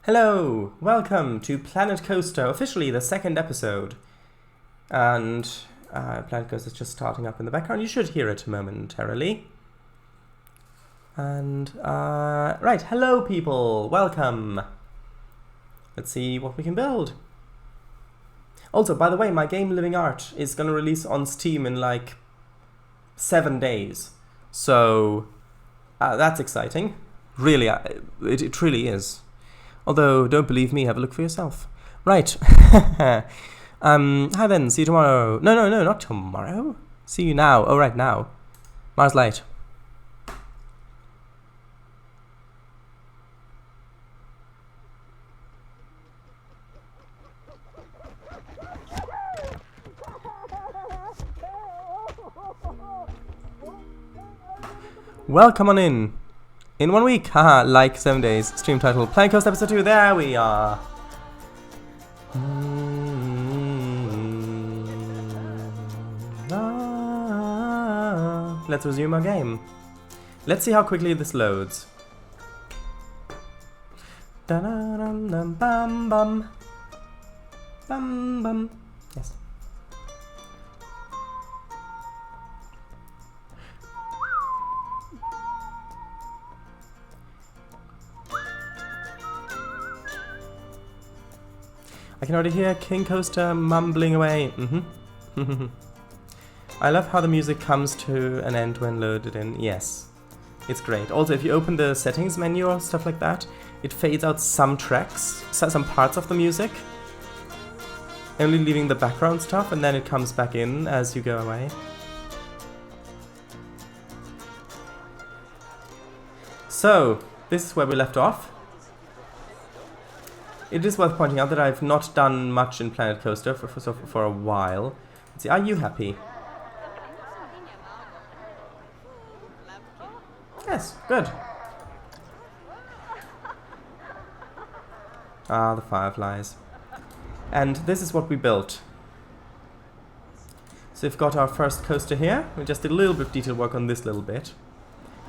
Hello, welcome to Planet Coaster, officially the second episode. And Planet Coaster is just starting up in the background. You should hear it momentarily. And, right, hello people, welcome. Let's see what we can build. Also, by the way, my game Living Art is going to release on Steam in like 7 days. So, that's exciting. Really, it really is. Although, don't believe me, have a look for yourself. Right. Hi then, see you tomorrow. No, not tomorrow. See you now. Oh, right, now. Mars Light. Welcome on in. In 1 week, haha, like 7 days. Stream title, Planet Coaster Episode 2, there we are. Let's resume our game. Let's see how quickly this loads. Bam bum. Bam bum. Yes. I can already hear King Coaster mumbling away. I love how the music comes to an end when loaded in. Yes, it's great. Also, if you open the settings menu or stuff like that, it fades out some tracks, some parts of the music, only leaving the background stuff, and then it comes back in as you go away. So, this is where we left off. It is worth pointing out that I've not done much in Planet Coaster for a while. Let's see, are you happy? Yes, good. Ah, the fireflies. And this is what we built. So we've got our first coaster here. We just did a little bit of detail work on this little bit.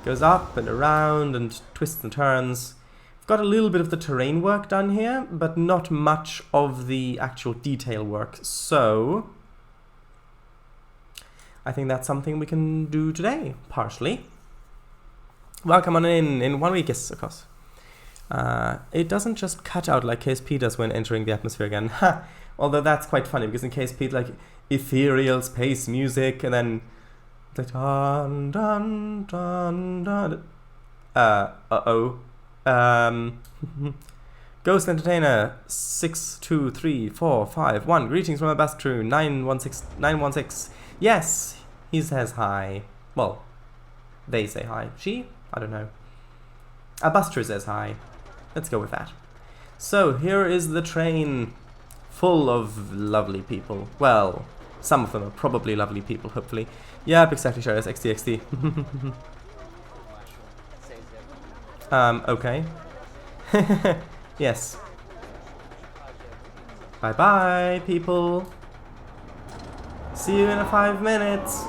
Goes up and around and twists and turns. Got a little bit of the terrain work done here, but not much of the actual detail work. So, I think that's something we can do today, partially. Welcome on in 1 week, yes, of course. It doesn't just cut out like KSP does when entering the atmosphere again. Although that's quite funny, because in KSP it's like ethereal space music, and then it's like dun dun dun dun. Uh-oh. Ghost Entertainer 623451. Greetings from a bus crew 916. Yes, he says hi. Well, they say hi. She? I don't know. A bus crew says hi. Let's go with that. So here is the train, full of lovely people. Well, some of them are probably lovely people. Hopefully. Yep, exactly. Sure. It's XD. Okay. Yes. Bye-bye, people. See you in 5 minutes.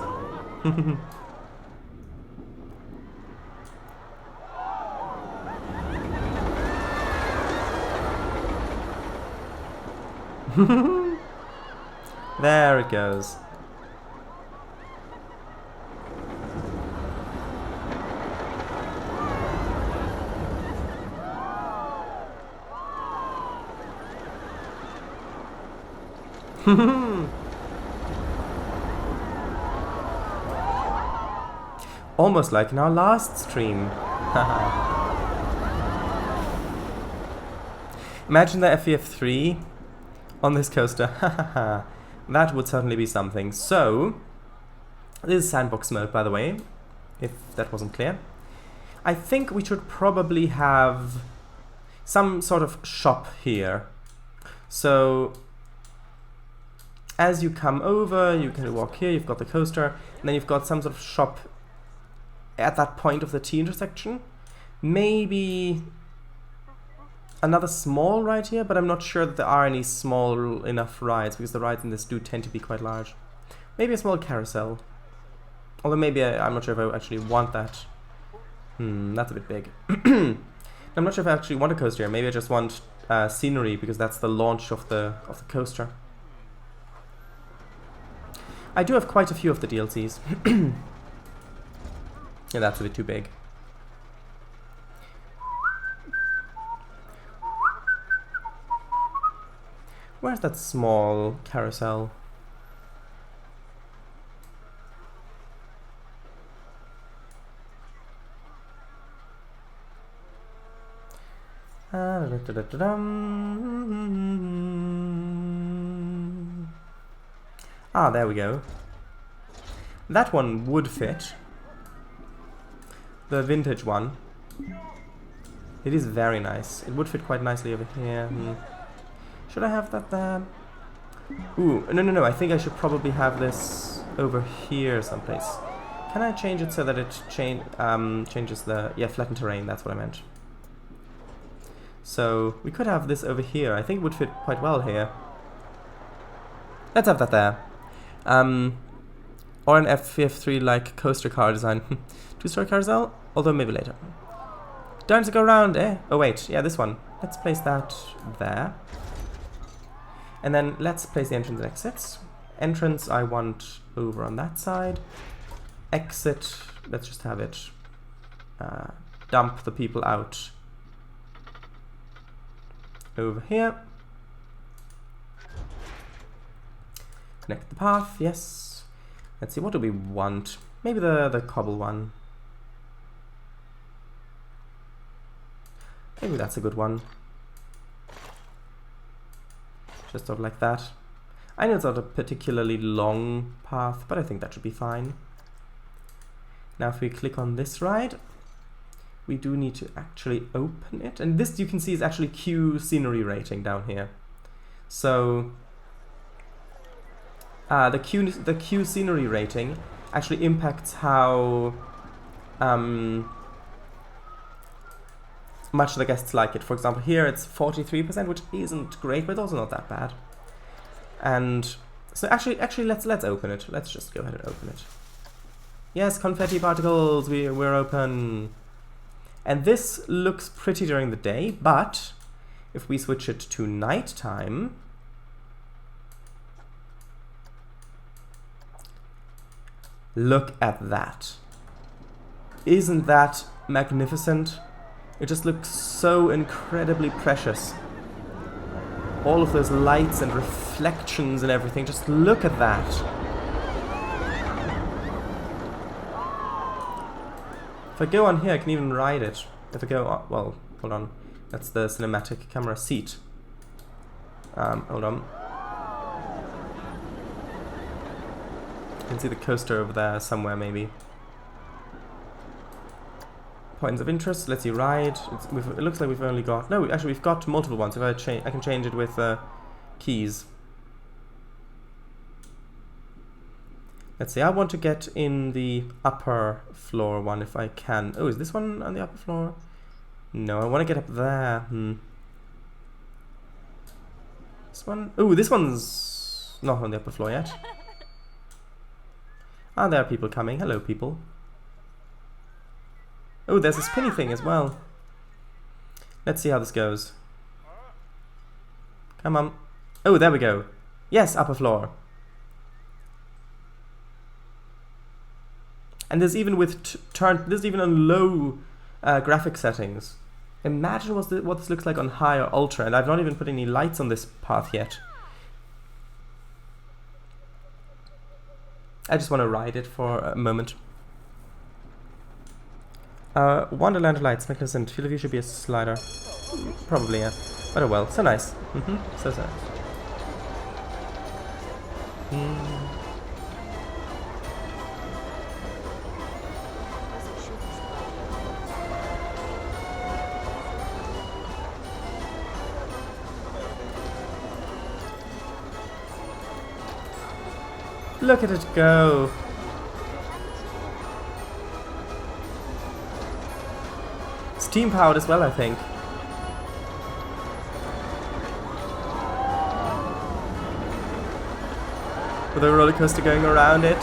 There it goes. Almost like in our last stream. Imagine the FEF3 on this coaster. That would certainly be something. So, this is sandbox mode, by the way, if that wasn't clear. I think we should probably have some sort of shop here. So, as you come over, you can walk here, you've got the coaster, and then you've got some sort of shop at that point of the T intersection. Maybe another small ride here, but I'm not sure that there are any small enough rides, because the rides in this do tend to be quite large. Maybe a small carousel. Although maybe I'm not sure if I actually want that. That's a bit big. I'm not sure if I actually want a coaster here. Maybe I just want scenery because that's the launch of the coaster. I do have quite a few of the DLCs. Yeah, that's a bit too big. Where's that small carousel? Ah, there we go. That one would fit. The vintage one. It is very nice. It would fit quite nicely over here. Should I have that there? Ooh, no. I think I should probably have this over here someplace. Can I change it so that it changes the... Yeah, flattened terrain, that's what I meant. So, we could have this over here. I think it would fit quite well here. Let's have that there. Or an FF3-like coaster car design. Two-story carousel? Although maybe later. Time to go round, eh? Oh wait, yeah, this one. Let's place that there. And then let's place the entrance and exits. Entrance I want over on that side. Exit, let's just have it dump the people out over here. Connect the path, yes. Let's see, what do we want? Maybe the cobble one. Maybe that's a good one. Just sort of like that. I know it's not a particularly long path, but I think that should be fine. Now if we click on this ride, we do need to actually open it. And this, you can see, is actually queue scenery rating down here. So the queue scenery rating actually impacts how much the guests like it. For example, here it's 43%, which isn't great, but also not that bad. And so actually let's open it. Let's just go ahead and open it. Yes, confetti particles, we're open. And this looks pretty during the day, but if we switch it to nighttime, look at that. Isn't that magnificent? It just looks so incredibly precious. All of those lights and reflections and everything, just look at that. If I go on here, I can even ride it. If I go, well, hold on. That's the cinematic camera seat. Hold on. You can see the coaster over there somewhere, maybe. Points of interest. Let's see, ride. It looks like we've only got... No, actually, we've got multiple ones. If I can change it with keys. Let's see, I want to get in the upper floor one if I can. Oh, is this one on the upper floor? No, I want to get up there. This one? Oh, this one's not on the upper floor yet. Ah, there are people coming. Hello, people. Oh, there's a spinny thing as well. Let's see how this goes. Come on. Oh, there we go. Yes, upper floor. And there's even with there's even on low graphic settings. Imagine what this looks like on high or ultra, and I've not even put any lights on this path yet. I just want to ride it for a moment. Wonderland lights, magnificent. Field of view should be a slider. Probably, yeah. But oh well, so nice. So nice. Look at it go. Steam powered as well, I think. With a roller coaster going around it.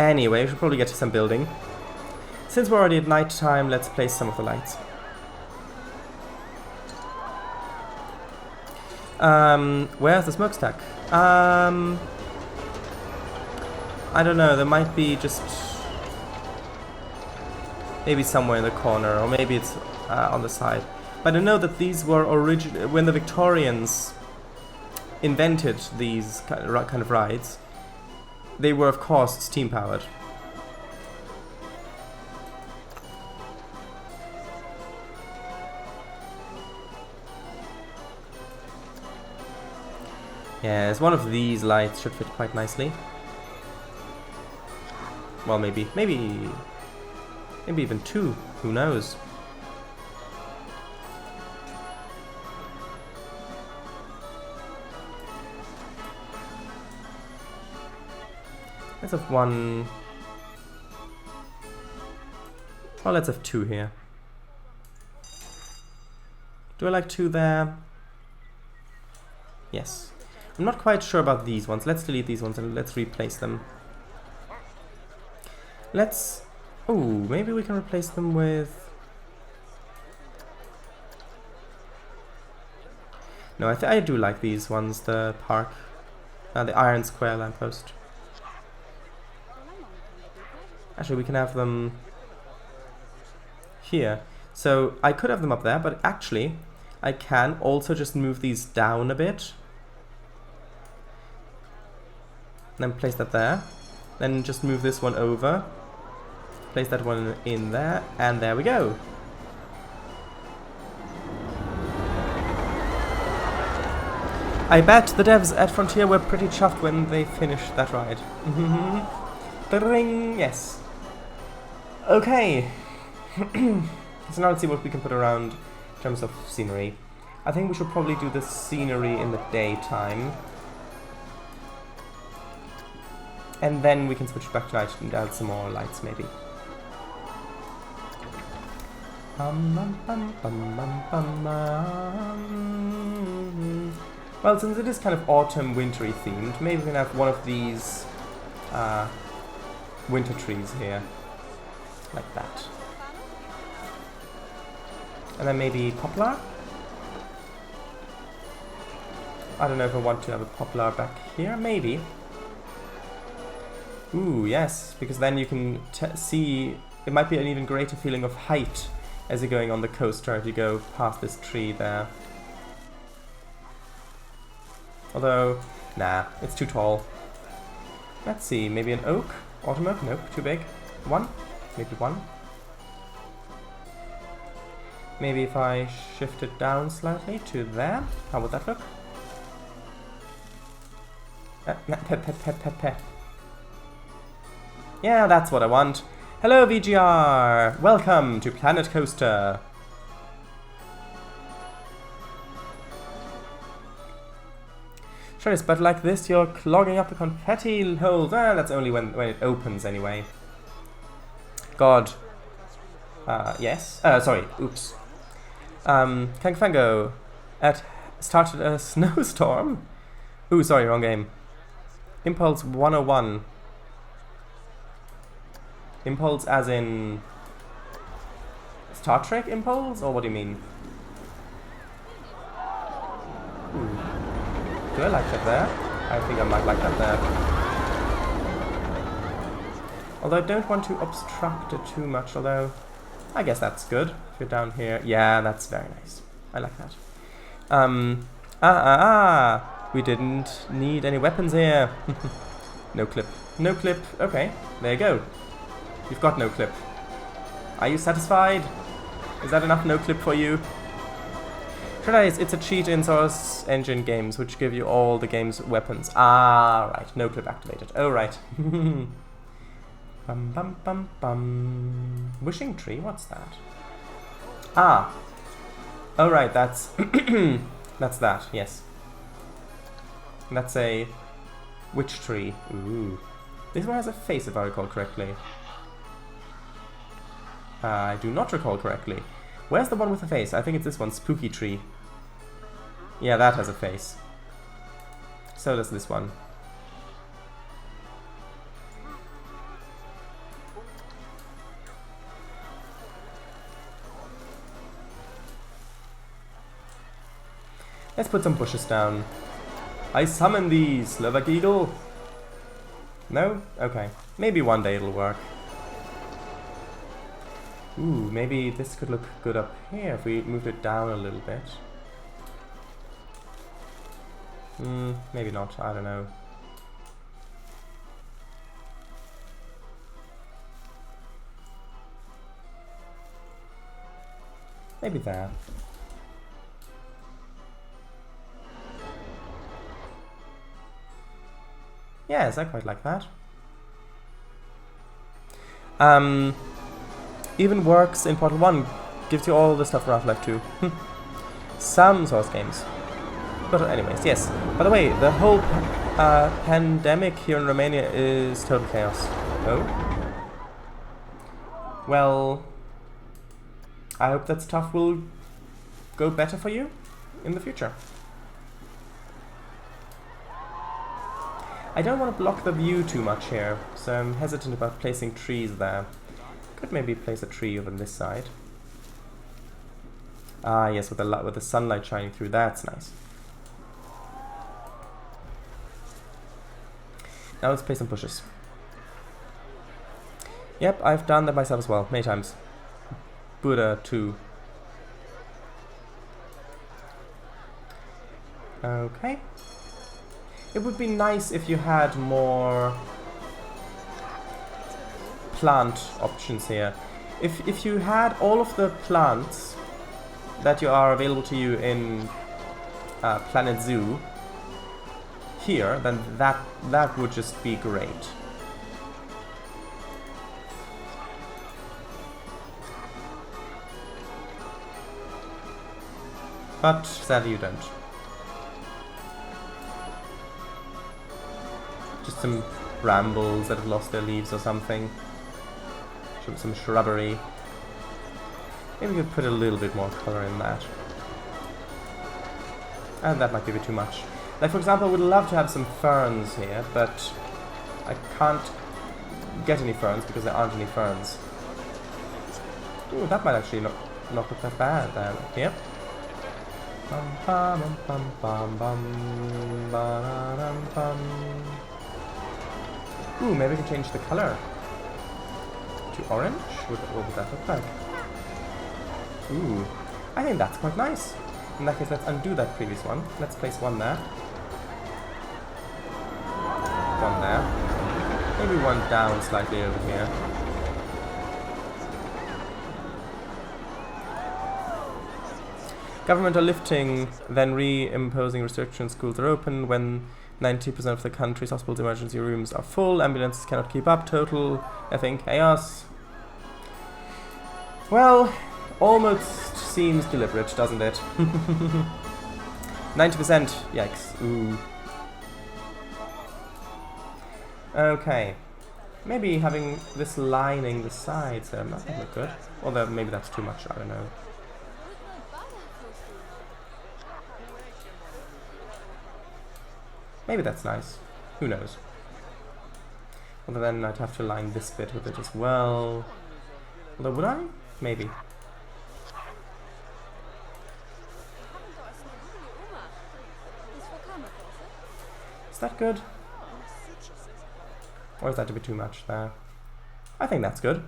Anyway, we should probably get to some building. Since we're already at night time, let's place some of the lights. Where's the smokestack? I don't know, there might be just... maybe somewhere in the corner, or maybe it's on the side. But I know that these were when the Victorians invented these kind of rides, they were of course steam powered. Yes, one of these lights should fit quite nicely. Well, maybe even two, who knows? Let's have one... well, let's have two here. Do I like two there? Yes. I'm not quite sure about these ones. Let's delete these ones and let's replace them. Let's... ooh, maybe we can replace them with... no, I do like these ones, the park. The iron square lamppost. Actually, we can have them here. So, I could have them up there, but actually, I can also just move these down a bit. Then place that there. Then just move this one over. Place that one in there, and there we go. I bet the devs at Frontier were pretty chuffed when they finished that ride. Ring, yes. Okay. So now let's see what we can put around in terms of scenery. I think we should probably do the scenery in the daytime. And then we can switch back to night and add some more lights, maybe. Well, since it is kind of autumn, wintry themed, maybe we can have one of these winter trees here. Like that. And then maybe poplar? I don't know if I want to have a poplar back here, maybe. Ooh, yes, because then you can see, it might be an even greater feeling of height as you're going on the coaster if you go past this tree there. Although, nah, it's too tall. Let's see, maybe an oak? Autumn oak? Nope, too big. One? Maybe one. Maybe if I shift it down slightly to there, how would that look? Yeah, that's what I want. Hello VGR! Welcome to Planet Coaster! Sure, but like this you're clogging up the confetti holes. Ah, that's only when it opens anyway. God. Yes? Sorry, oops. Kang Fango started a snowstorm? Ooh, sorry, wrong game. Impulse 101. Impulse as in... Star Trek Impulse? Or what do you mean? Ooh. Do I like that there? I think I might like that there. Although I don't want to obstruct it too much, although... I guess that's good. If you're down here... yeah, that's very nice. I like that. We didn't need any weapons here. No clip. No clip. Okay, there you go. You've got no clip. Are you satisfied? Is that enough no clip for you? It's a cheat in Source Engine games, which give you all the game's weapons. Ah, right. No clip activated. Oh, right. Bum, bum, bum, bum. Wishing tree? What's that? Ah. Oh, right. That's... that's that, yes. That's a witch tree. Ooh. This one has a face, if I recall correctly. I do not recall correctly. Where's the one with the face? I think it's this one, Spooky Tree. Yeah, that has a face. So does this one. Let's put some bushes down. I summon thee, Slovak Eagle. No? Okay. Maybe one day it'll work. Ooh, maybe this could look good up here if we moved it down a little bit. Maybe not. I don't know. Maybe there. Yes, I quite like that. Even works in Portal 1. Gives you all the stuff from Half-Life 2. Some Source games. But anyways, yes. By the way, the whole pandemic here in Romania is total chaos. Oh? Well, I hope that stuff will go better for you in the future. I don't want to block the view too much here, so I'm hesitant about placing trees there. Could maybe place a tree over on this side. Ah, yes, with the sunlight shining through, that's nice. Now let's place some bushes. Yep, I've done that myself as well, many times. Buddha too. Okay. It would be nice if you had more plant options here. If you had all of the plants that are available to you in Planet Zoo here, then that would just be great. But sadly you don't. Just some brambles that have lost their leaves or something. Some shrubbery. Maybe we could put a little bit more colour in that. And that might be a bit too much. Like, for example, I would love to have some ferns here, but I can't get any ferns because there aren't any ferns. Ooh, that might actually not look that bad then. Yep. Bum, bum, bum, bum, bum, bum, bum. Ooh, maybe we can change the colour to orange? What would that look like? Ooh, I think that's quite nice. In that case, let's undo that previous one. Let's place one there. One there. Maybe one down slightly over here. Government are lifting, then re-imposing restrictions. Schools are open when 90% of the country's hospitals' emergency rooms are full. Ambulances cannot keep up. Total effing chaos. Well, almost seems deliberate, doesn't it? 90%. Yikes. Ooh. Okay. Maybe having this lining the sides there might look good. Although maybe that's too much. I don't know. Maybe that's nice. Who knows? Although then I'd have to line this bit with it as well. Although would I? Maybe. Is that good? Or is that a bit too much there? I think that's good.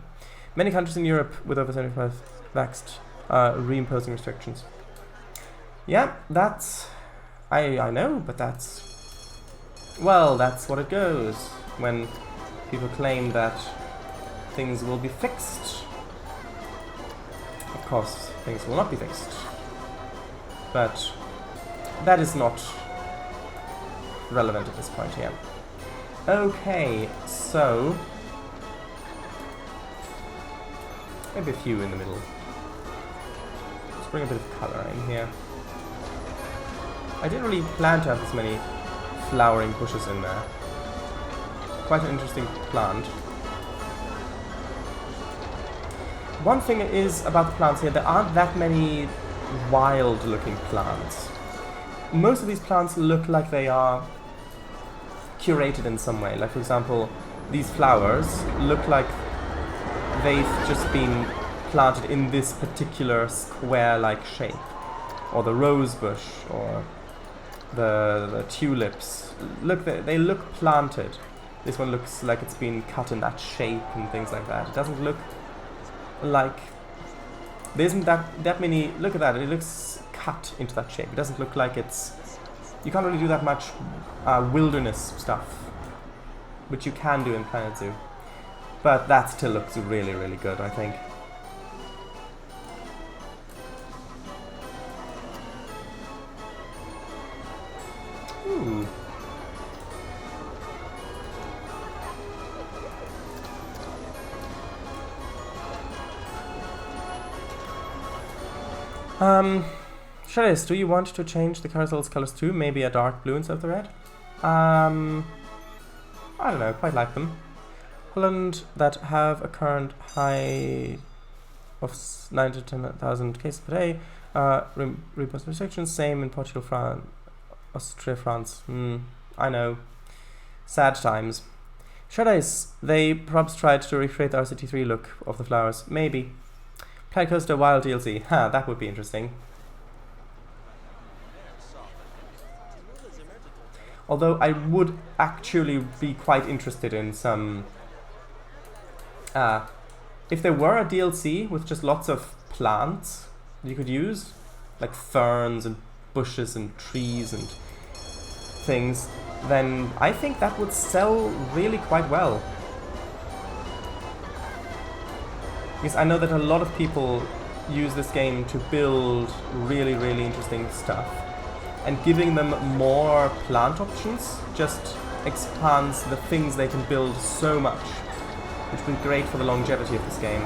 Many countries in Europe with over 75 vaxxed are reimposing restrictions. Yeah, that's... I know, but that's... Well, that's what it goes when people claim that things will be fixed. Of course, things will not be fixed. But that is not relevant at this point here. Okay, so maybe a few in the middle. Let's bring a bit of colour in here. I didn't really plan to have this many flowering bushes in there. Quite an interesting plant. One thing is about the plants here, there aren't that many wild looking plants. Most of these plants look like they are curated in some way. Like, for example, these flowers look like they've just been planted in this particular square-like shape. or the rose bush, or the tulips. Look, they look planted. This one looks like it's been cut in that shape and things like that. It doesn't look like... There isn't that many... Look at that, it looks cut into that shape. It doesn't look like it's... You can't really do that much wilderness stuff, which you can do in Planet Zoo. But that still looks really, really good, I think. Ooh. Cherise, do you want to change the carousel's colors too? Maybe a dark blue instead of the red? I don't know, quite like them. Holland that have a current high of 9 to 10,000 cases per day. Repost restrictions, same in Portugal, France, Austria, France. I know. Sad times. Cherise, they perhaps tried to recreate the RCT3 look of the flowers. Maybe. Planet Coaster Wild DLC. Ha, that would be interesting. Although I would actually be quite interested in some... if there were a DLC with just lots of plants you could use, like ferns and bushes and trees and things, then I think that would sell really quite well. Because I know that a lot of people use this game to build really, really interesting stuff. And giving them more plant options just expands the things they can build so much, which would be great for the longevity of this game.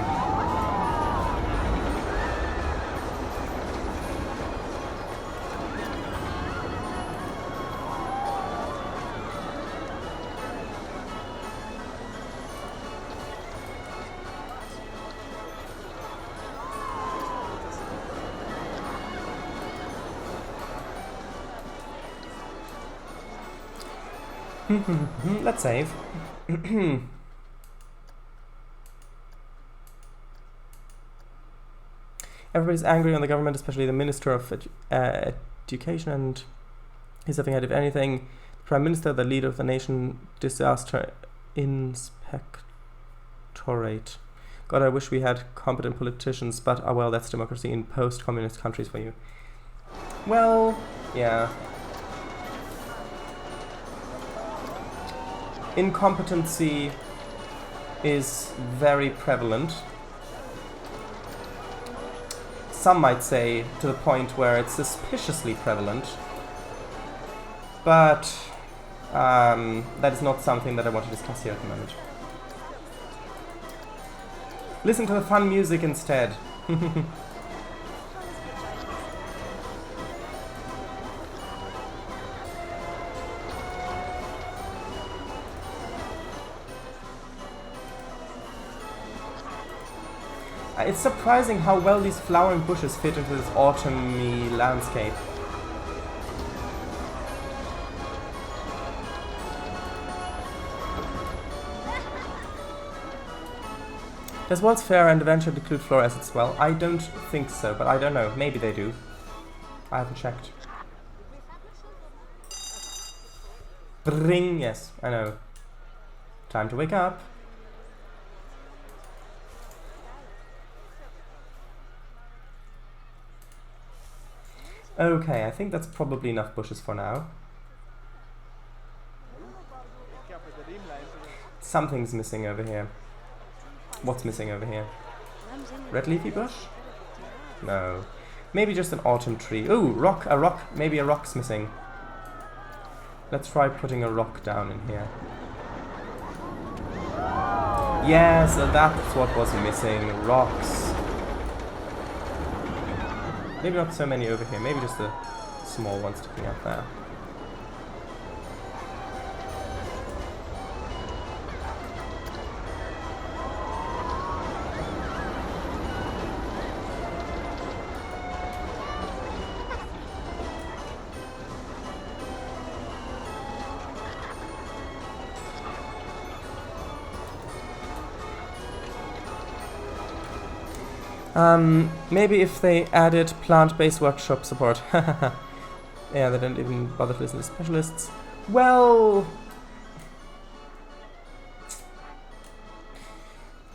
Let's save. Everybody's angry on the government, especially the Minister of Education, and he's having had, if anything, the Prime Minister, the leader of the nation disaster inspectorate. God, I wish we had competent politicians, but well, that's democracy in post-communist countries for you. Well, yeah. Incompetency is very prevalent. Some might say to the point where it's suspiciously prevalent. But that is not something that I want to discuss here at the moment. Listen to the fun music instead. It's surprising how well these flowering bushes fit into this autumny landscape. Does World's Fair and Adventure include floor assets? Well, I don't think so, but I don't know. Maybe they do. I haven't checked. Bring, yes, I know. Time to wake up. Okay, I think that's probably enough bushes for now. Something's missing over here. What's missing over here? Red leafy bush? No. Maybe just an autumn tree. Ooh, rock, a rock. Maybe a rock's missing. Let's try putting a rock down in here. Yes, that's what was missing. Rocks. Maybe not so many over here, maybe just the small one sticking out there. Maybe if they added plant-based workshop support. Yeah, they didn't even bother to listen to specialists. Well,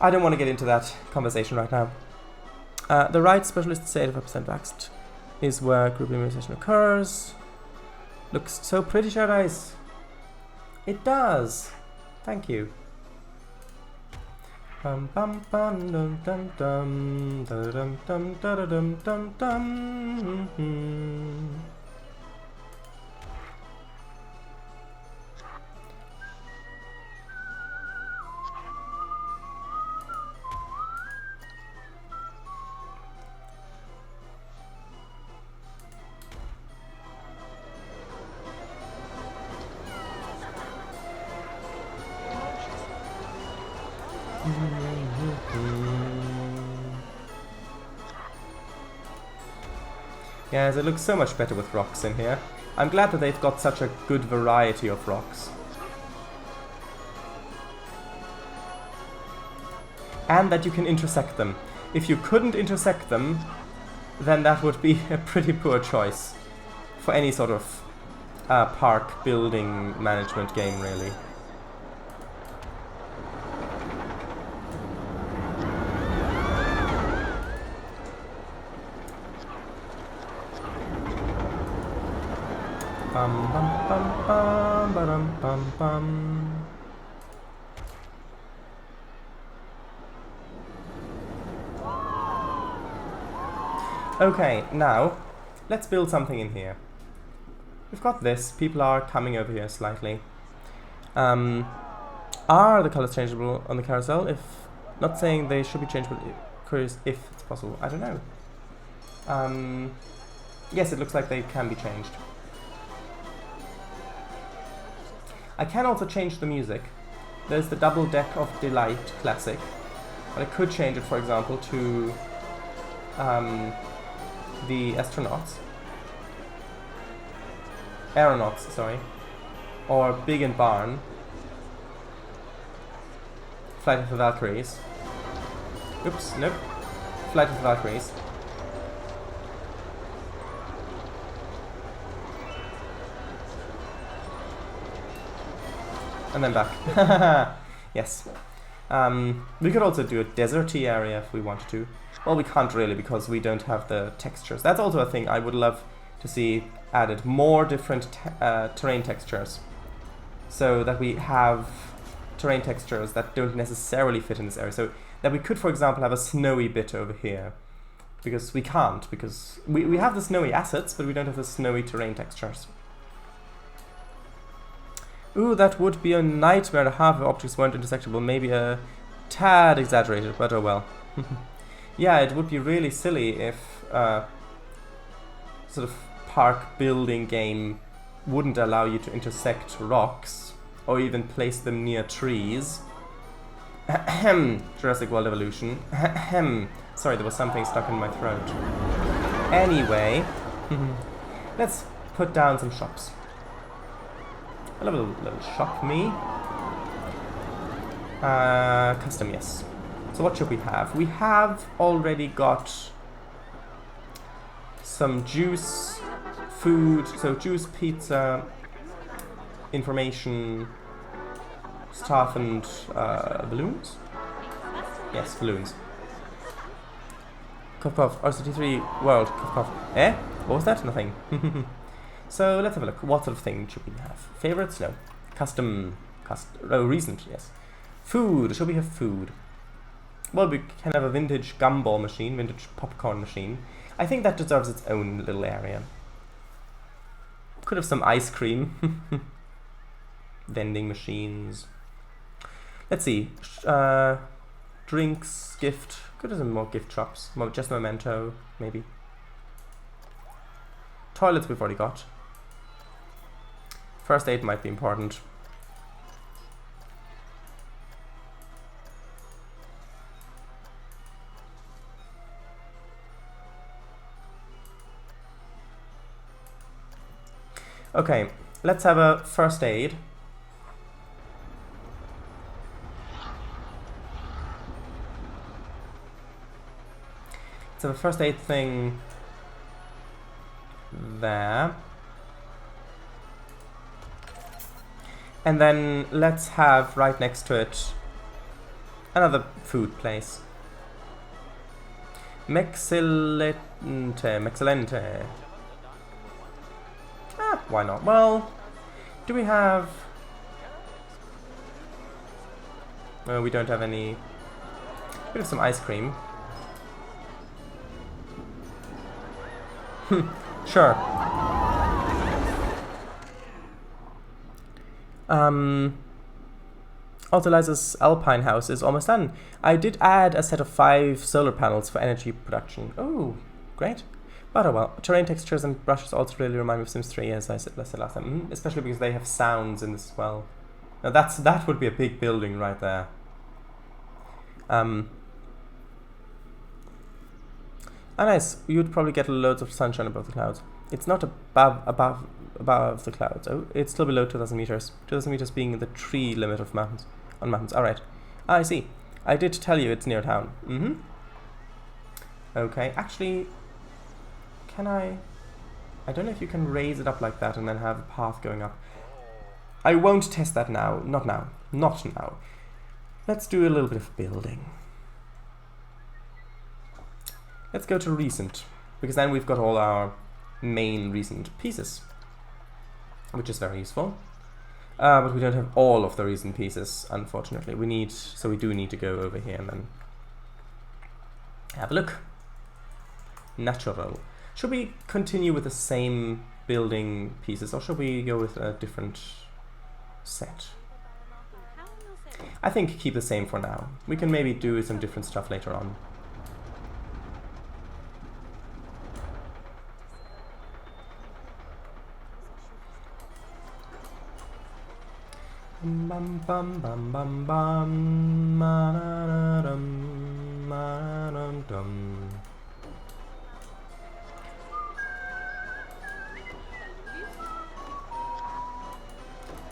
I don't want to get into that conversation right now. The right specialist say 85% vaxxed is where group immunization occurs. Looks so pretty, Shared Ice. It does. Thank you. Bum bum bum dum dum dum dum dum dum dum dum. Yes, it looks so much better with rocks in here. I'm glad that they've got such a good variety of rocks. And that you can intersect them. If you couldn't intersect them, then that would be a pretty poor choice for any sort of park building management game, really. Bum bum bum bum ba-dum bum bum. Okay, now let's build something in here. We've got this. People are coming over here slightly. Are the colors changeable on the carousel? If not saying they should be changed, but curious if it's possible. I don't know. Yes, it looks like they can be changed. I can also change the music. There's the Double Deck of Delight Classic, but I could change it, for example, to the Aeronauts, sorry, or Big and Barn, Flight of the Valkyries. Oops, nope, Flight of the Valkyries. And then back. Yes. We could also do a deserty area if we wanted to. Well, we can't really because we don't have the textures. That's also a thing I would love to see added. More different terrain textures. So that we have terrain textures that don't necessarily fit in this area. So that we could, for example, have a snowy bit over here. Because we can't. Because we have the snowy assets, but we don't have the snowy terrain textures. Ooh, that would be a nightmare. Half the objects weren't intersectable. Maybe a tad exaggerated, but oh well. Yeah, it would be really silly if sort of park building game wouldn't allow you to intersect rocks or even place them near trees. Jurassic World Evolution. Sorry, there was something stuck in my throat. Anyway, let's put down some shops. A little shock me. Custom, yes. So what should we have? We have already got some juice, food, so juice, pizza, information, staff and balloons? Yes, balloons. Cough cough, RCT3 world, cough cough. Eh? What was that? Nothing. So let's have a look. What sort of thing should we have? Favorites? No. Custom. Oh, recent, yes. Food. Should we have food? Well, we can have a vintage gumball machine, vintage popcorn machine. I think that deserves its own little area. Could have some ice cream. Vending machines. Let's see. Drinks, gift. Could have some more gift shops. Just Memento, maybe. Toilets we've already got. First aid might be important. Okay, let's have a first aid. So the first aid thing there. And then let's have right next to it another food place. Mexcellente. Ah, why not? Well, do we have... No, we don't have any... We have some ice cream. Sure. Also, Liza's alpine house is almost done. I did add a set of 5 solar panels for energy production. Oh, great. But oh well. Terrain textures and brushes also really remind me of Sims 3, as I said last time. Especially because they have sounds in this as well. Now that would be a big building right there. Oh, nice. You'd probably get loads of sunshine above the clouds. It's not above the clouds. Oh, it's still below 2,000 meters. 2,000 meters being the tree limit of mountains. On mountains. All right. I see. I did tell you it's near town. Okay. Actually, can I don't know if you can raise it up like that and then have a path going up. I won't test that now. Not now. Not now. Let's do a little bit of building. Let's go to recent, because then we've got all our main recent pieces, which is very useful. But we don't have all of the recent pieces, unfortunately. So we do need to go over here and then have a look. Natural. Should we continue with the same building pieces, or should we go with a different set? I think keep the same for now. We can maybe do some different stuff later on. Bum bum bum bum bum ma-da-da-dum, ma-da-dum.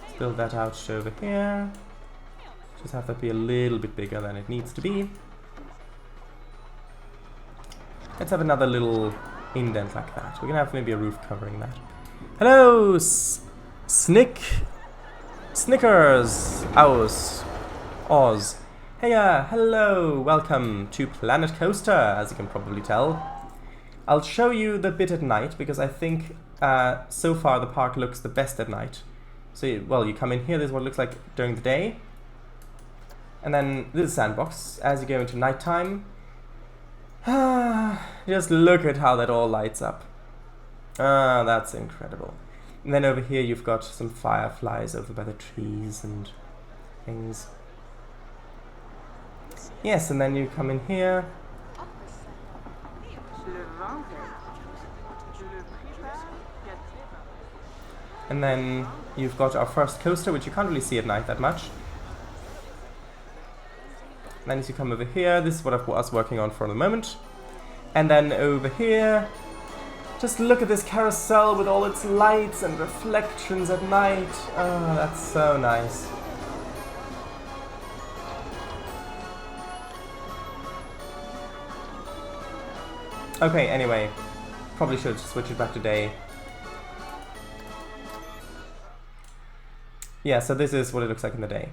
Let's build that out to over here. Just have that be a little bit bigger than it needs to be. Let's have another little indent like that. We can have maybe a roof covering that. Hello, Snickers, Oz. Hey, hello, welcome to Planet Coaster, as you can probably tell. I'll show you the bit at night, because I think so far the park looks the best at night. So, well, you come in here, this is what it looks like during the day. And then this is sandbox. As you go into nighttime, just look at how that all lights up. That's incredible. And then over here you've got some fireflies over by the trees and things. Yes, and then you come in here. And then you've got our first coaster, which you can't really see at night that much. And then as you come over here, this is what I was working on for the moment. And then over here, just look at this carousel with all its lights and reflections at night. Oh, that's so nice. Okay, anyway, probably should switch it back to day. Yeah, so this is what it looks like in the day.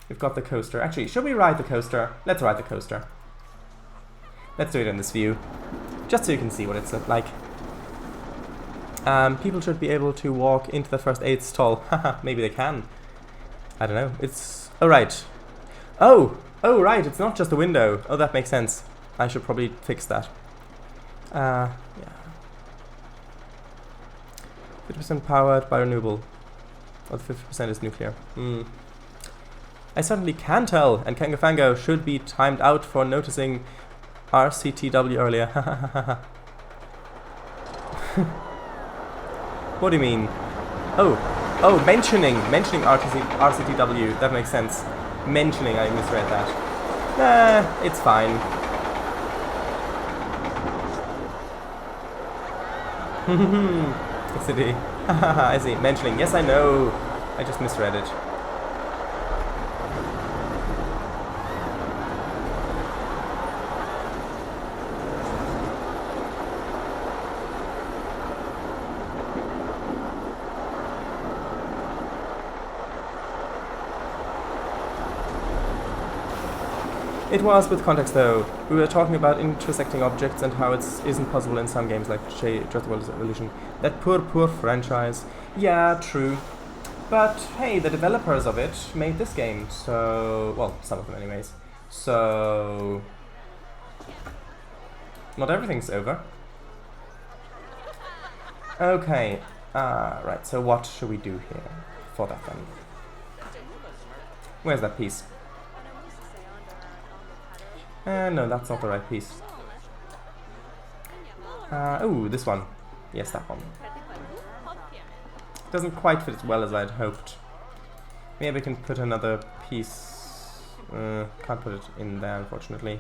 We've got the coaster. Actually, should we ride the coaster? Let's ride the coaster. Let's do it in this view, just so you can see what it's like. People should be able to walk into the first aid stall. Haha, maybe they can. I don't know. It's... Oh, right. Oh, right. It's not just a window. Oh, that makes sense. I should probably fix that. Yeah. 50% powered by renewable. Well, 50% is nuclear. I certainly can tell, and Kangafango should be timed out for noticing RCTW earlier. What do you mean? Oh, mentioning RCTW. That makes sense. Mentioning, I misread that. Nah, it's fine. City. I see. Mentioning. Yes, I know. I just misread it. It was with context though. We were talking about intersecting objects and how it isn't possible in some games like Jurassic World Evolution. That poor franchise. Yeah, true. But hey, the developers of it made this game, so... well, some of them anyways. So... not everything's over. Okay, right, so what should we do here for that then? Where's that piece? No, that's not the right piece. Oh, this one. Yes, that one. Doesn't quite fit as well as I'd hoped. Maybe I can put another piece. Can't put it in there, unfortunately.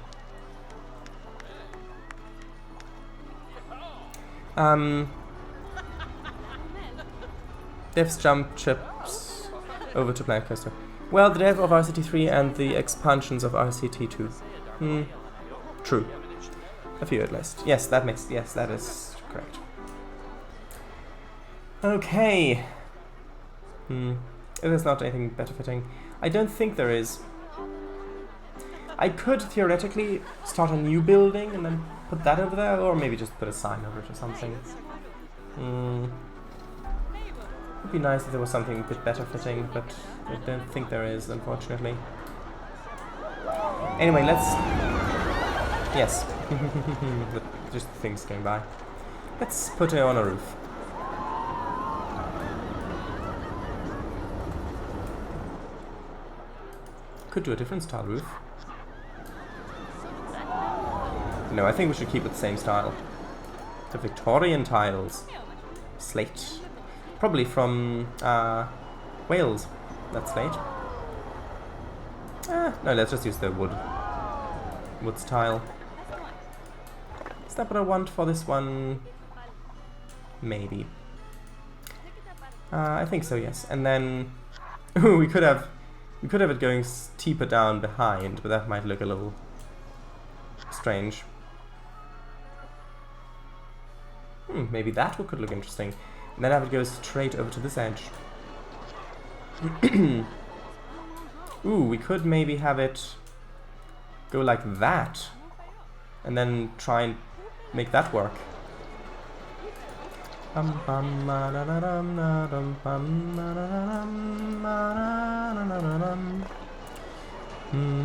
Devs jump chips over to Planet Coaster. Well, the dev of RCT3 and the expansions of RCT2. True. A few at least. Yes, that is correct. Okay. There's not anything better fitting. I don't think there is. I could theoretically start a new building and then put that over there, or maybe just put a sign over it or something. Would be nice if there was something a bit better fitting, but I don't think there is, unfortunately. Anyway, let's... yes. Just things going by. Let's put it on a roof. Could do a different style roof. No, I think we should keep it the same style. The Victorian tiles. Slate. Probably from Wales. That's slate. No, let's just use the wood style. Is that what I want for this one? Maybe. I think so, yes. And then we could have it going steeper down behind, but that might look a little strange. Maybe that could look interesting. And then have it go straight over to this edge. Ooh, we could maybe have it go like that. And then try and make that work.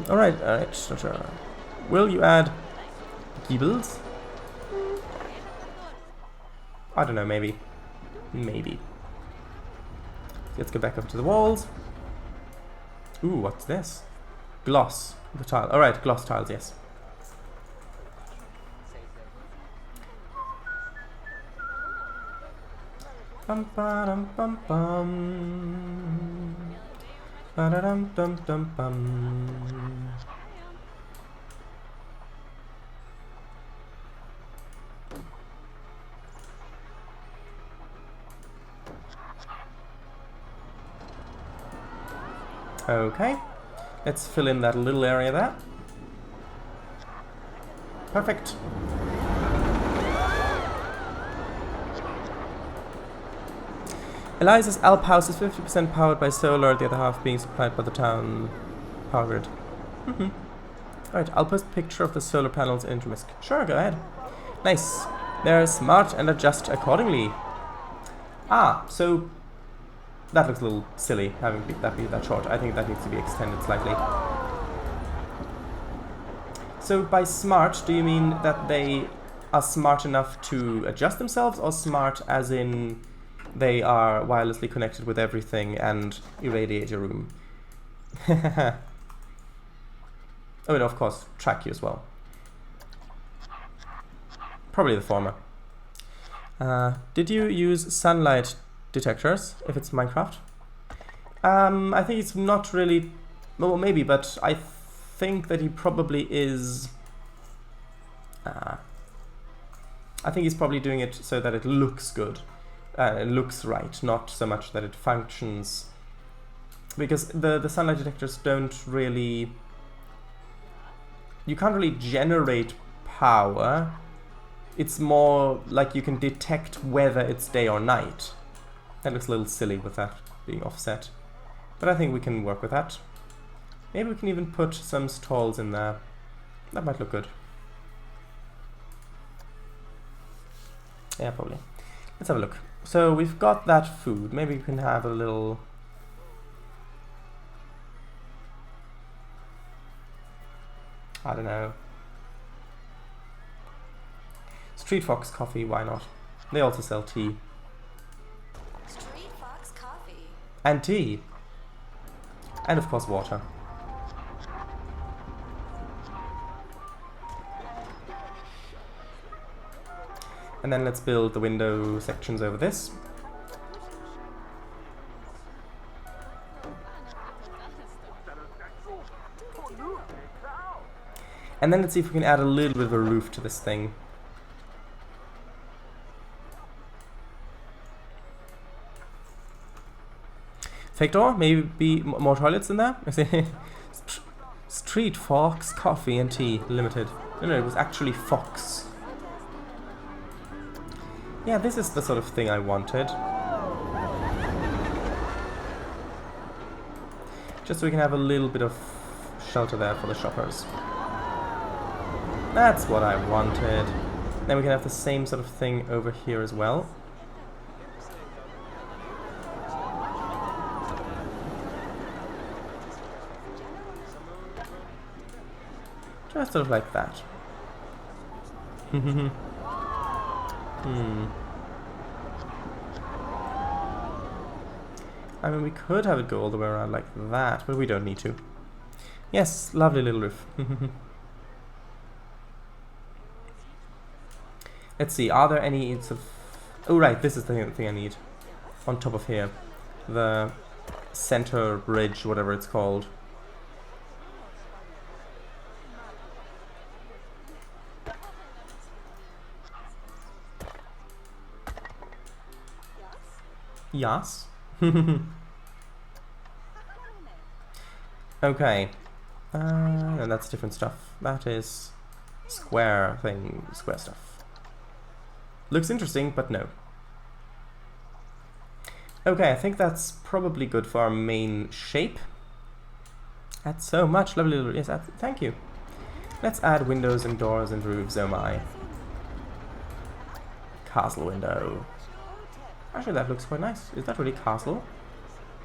Alright, sure. Will you add Giebels? I don't know, maybe. Maybe. Let's go back up to the walls. Ooh, what's this? Gloss. The tile. Alright, gloss tiles, yes. Bum ba dum bum bum. Ba da dum dum dum bum. Okay, let's fill in that little area there. Perfect. Eliza's Alp house is 50% powered by solar, the other half being supplied by the town power grid. Alright, I'll post a picture of the solar panels in Intermisk. Sure, go ahead. Nice. They're smart and adjust accordingly. So that looks a little silly, having that be that short. I think that needs to be extended slightly. So by smart, do you mean that they are smart enough to adjust themselves, or smart as in they are wirelessly connected with everything and irradiate your room? Oh, and of course, track you as well. Probably the former. Did you use sunlight detectors if it's Minecraft? I think it's not really... well, maybe, but I think that he probably is... I think he's probably doing it so that it looks good. It looks right, not so much that it functions. Because the sunlight detectors don't really... you can't really generate power. It's more like you can detect whether it's day or night. That looks a little silly with that being offset. But I think we can work with that. Maybe we can even put some stalls in there. That might look good. Yeah, probably. Let's have a look. So we've got that food. Maybe we can have a little... I don't know. Street Fox coffee, why not? They also sell tea. Street Fox coffee. And tea. And of course water. And then let's build the window sections over this. And then let's see if we can add a little bit of a roof to this thing. Fake door? Maybe more toilets in there? Street Fox coffee and tea limited. No, it was actually Fox. Yeah, this is the sort of thing I wanted. Just so we can have a little bit of shelter there for the shoppers. That's what I wanted. Then we can have the same sort of thing over here as well. Just sort of like that. I mean, we could have it go all the way around like that, but we don't need to. Yes, lovely little roof. Let's see, are there any sort of... Oh right, this is the thing I need. On top of here. The center bridge, whatever it's called. Yes. Okay. And that's different stuff. That is square thing, square stuff. Looks interesting, but no. Okay, I think that's probably good for our main shape. That's so much lovely little... Yes, thank you. Let's add windows and doors and roofs, oh my. Castle window. Actually, that looks quite nice. Is that really castle?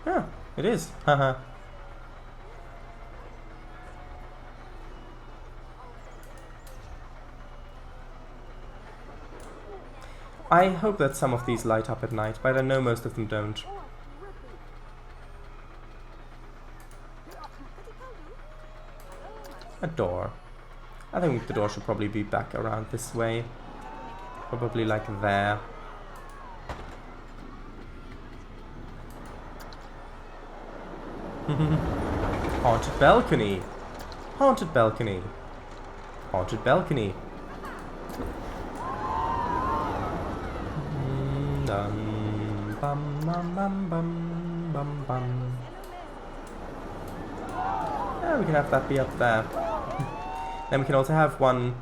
Yeah, it is. Haha. I hope that some of these light up at night, but I know most of them don't. A door. I think the door should probably be back around this way. Probably like there. Haunted balcony. Haunted balcony. Haunted balcony. Dum bum bum bum bum bum bum. Yeah, we can have that be up there. Then we can also have one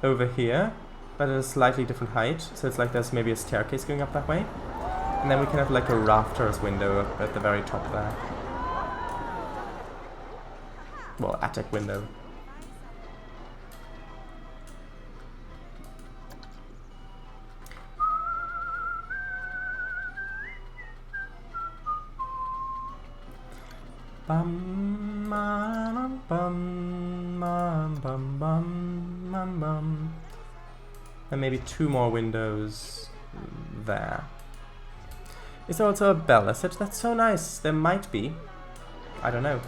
over here, but at a slightly different height. So it's like there's maybe a staircase going up that way. And then we can have like a rafters window up at the very top there. Well, attic window. Bum bum bum bum bum bum bum bum. And maybe two more windows there. Is there also a bell? I said that's so nice. There might be. I don't know.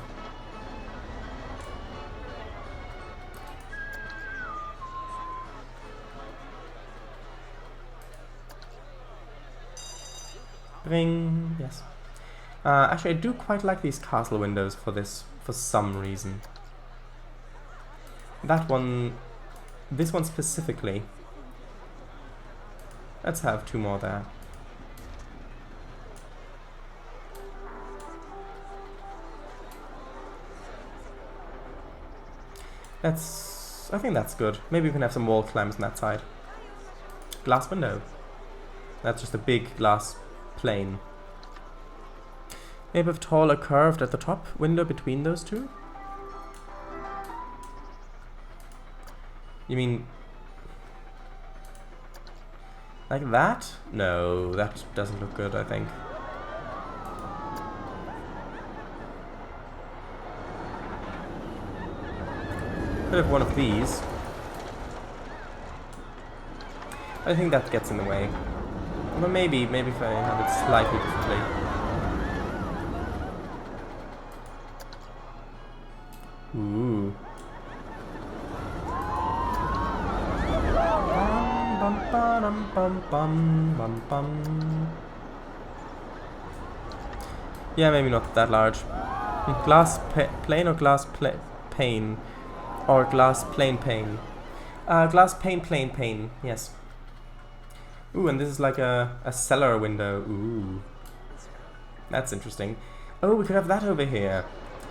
Ring. Yes. Actually, I do quite like these castle windows for this, for some reason. That one, this one specifically. Let's have two more there. I think that's good. Maybe we can have some wall clamps on that side. Glass window. That's just a big glass plane. Maybe a taller curved at the top window between those two. You mean like that? No, that doesn't look good, I think. Could have one of these. I think that gets in the way. But maybe if I have it slightly differently. Ooh. Bum, bum, bum, bum, bum, bum. Yeah, maybe not that large. Glass plane or glass pane? Or glass pane? Glass pane, yes. Ooh, and this is like a cellar window. Ooh. That's interesting. Oh, we could have that over here.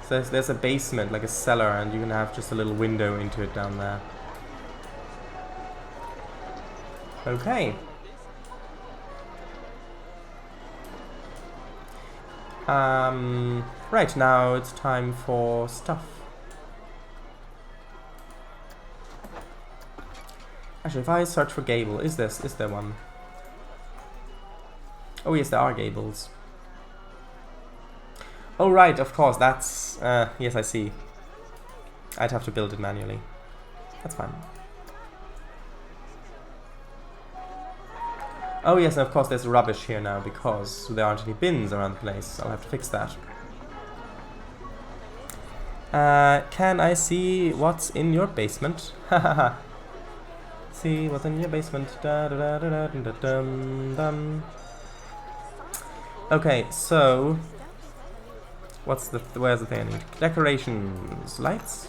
So there's a basement, like a cellar, and you can have just a little window into it down there. Okay. Right, now it's time for stuff. Actually, if I search for gable, is there one? Oh yes, there are gables. Oh right, of course, that's... yes, I see. I'd have to build it manually. That's fine. Oh yes, and of course there's rubbish here now because there aren't any bins around the place. I'll have to fix that. Can I see what's in your basement? Hahaha. See what's in your basement. Da, da, da, da, da, da, dum, dum. Okay, so where's the thing I need? Decorations, lights.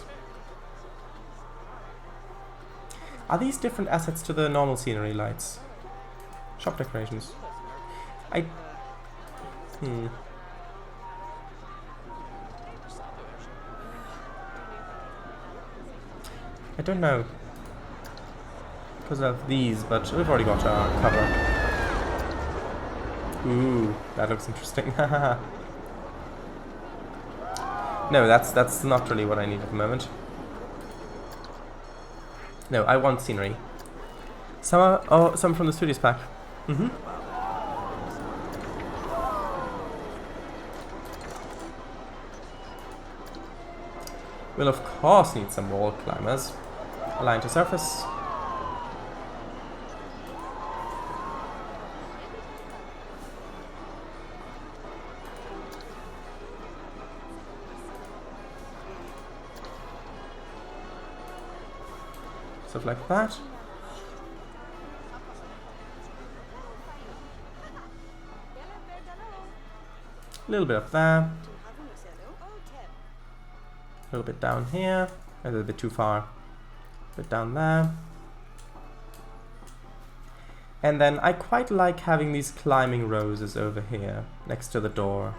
Are these different assets to the normal scenery lights? Shop decorations. I don't know. Because of these, but we've already got our cover. Ooh, that looks interesting. No, that's not really what I need at the moment. No, I want scenery. Some from the studios pack. We'll of course need some wall climbers. Align to surface. Stuff like that. A little bit up there. A little bit down here. A little bit too far. A bit down there. And then I quite like having these climbing roses over here, next to the door.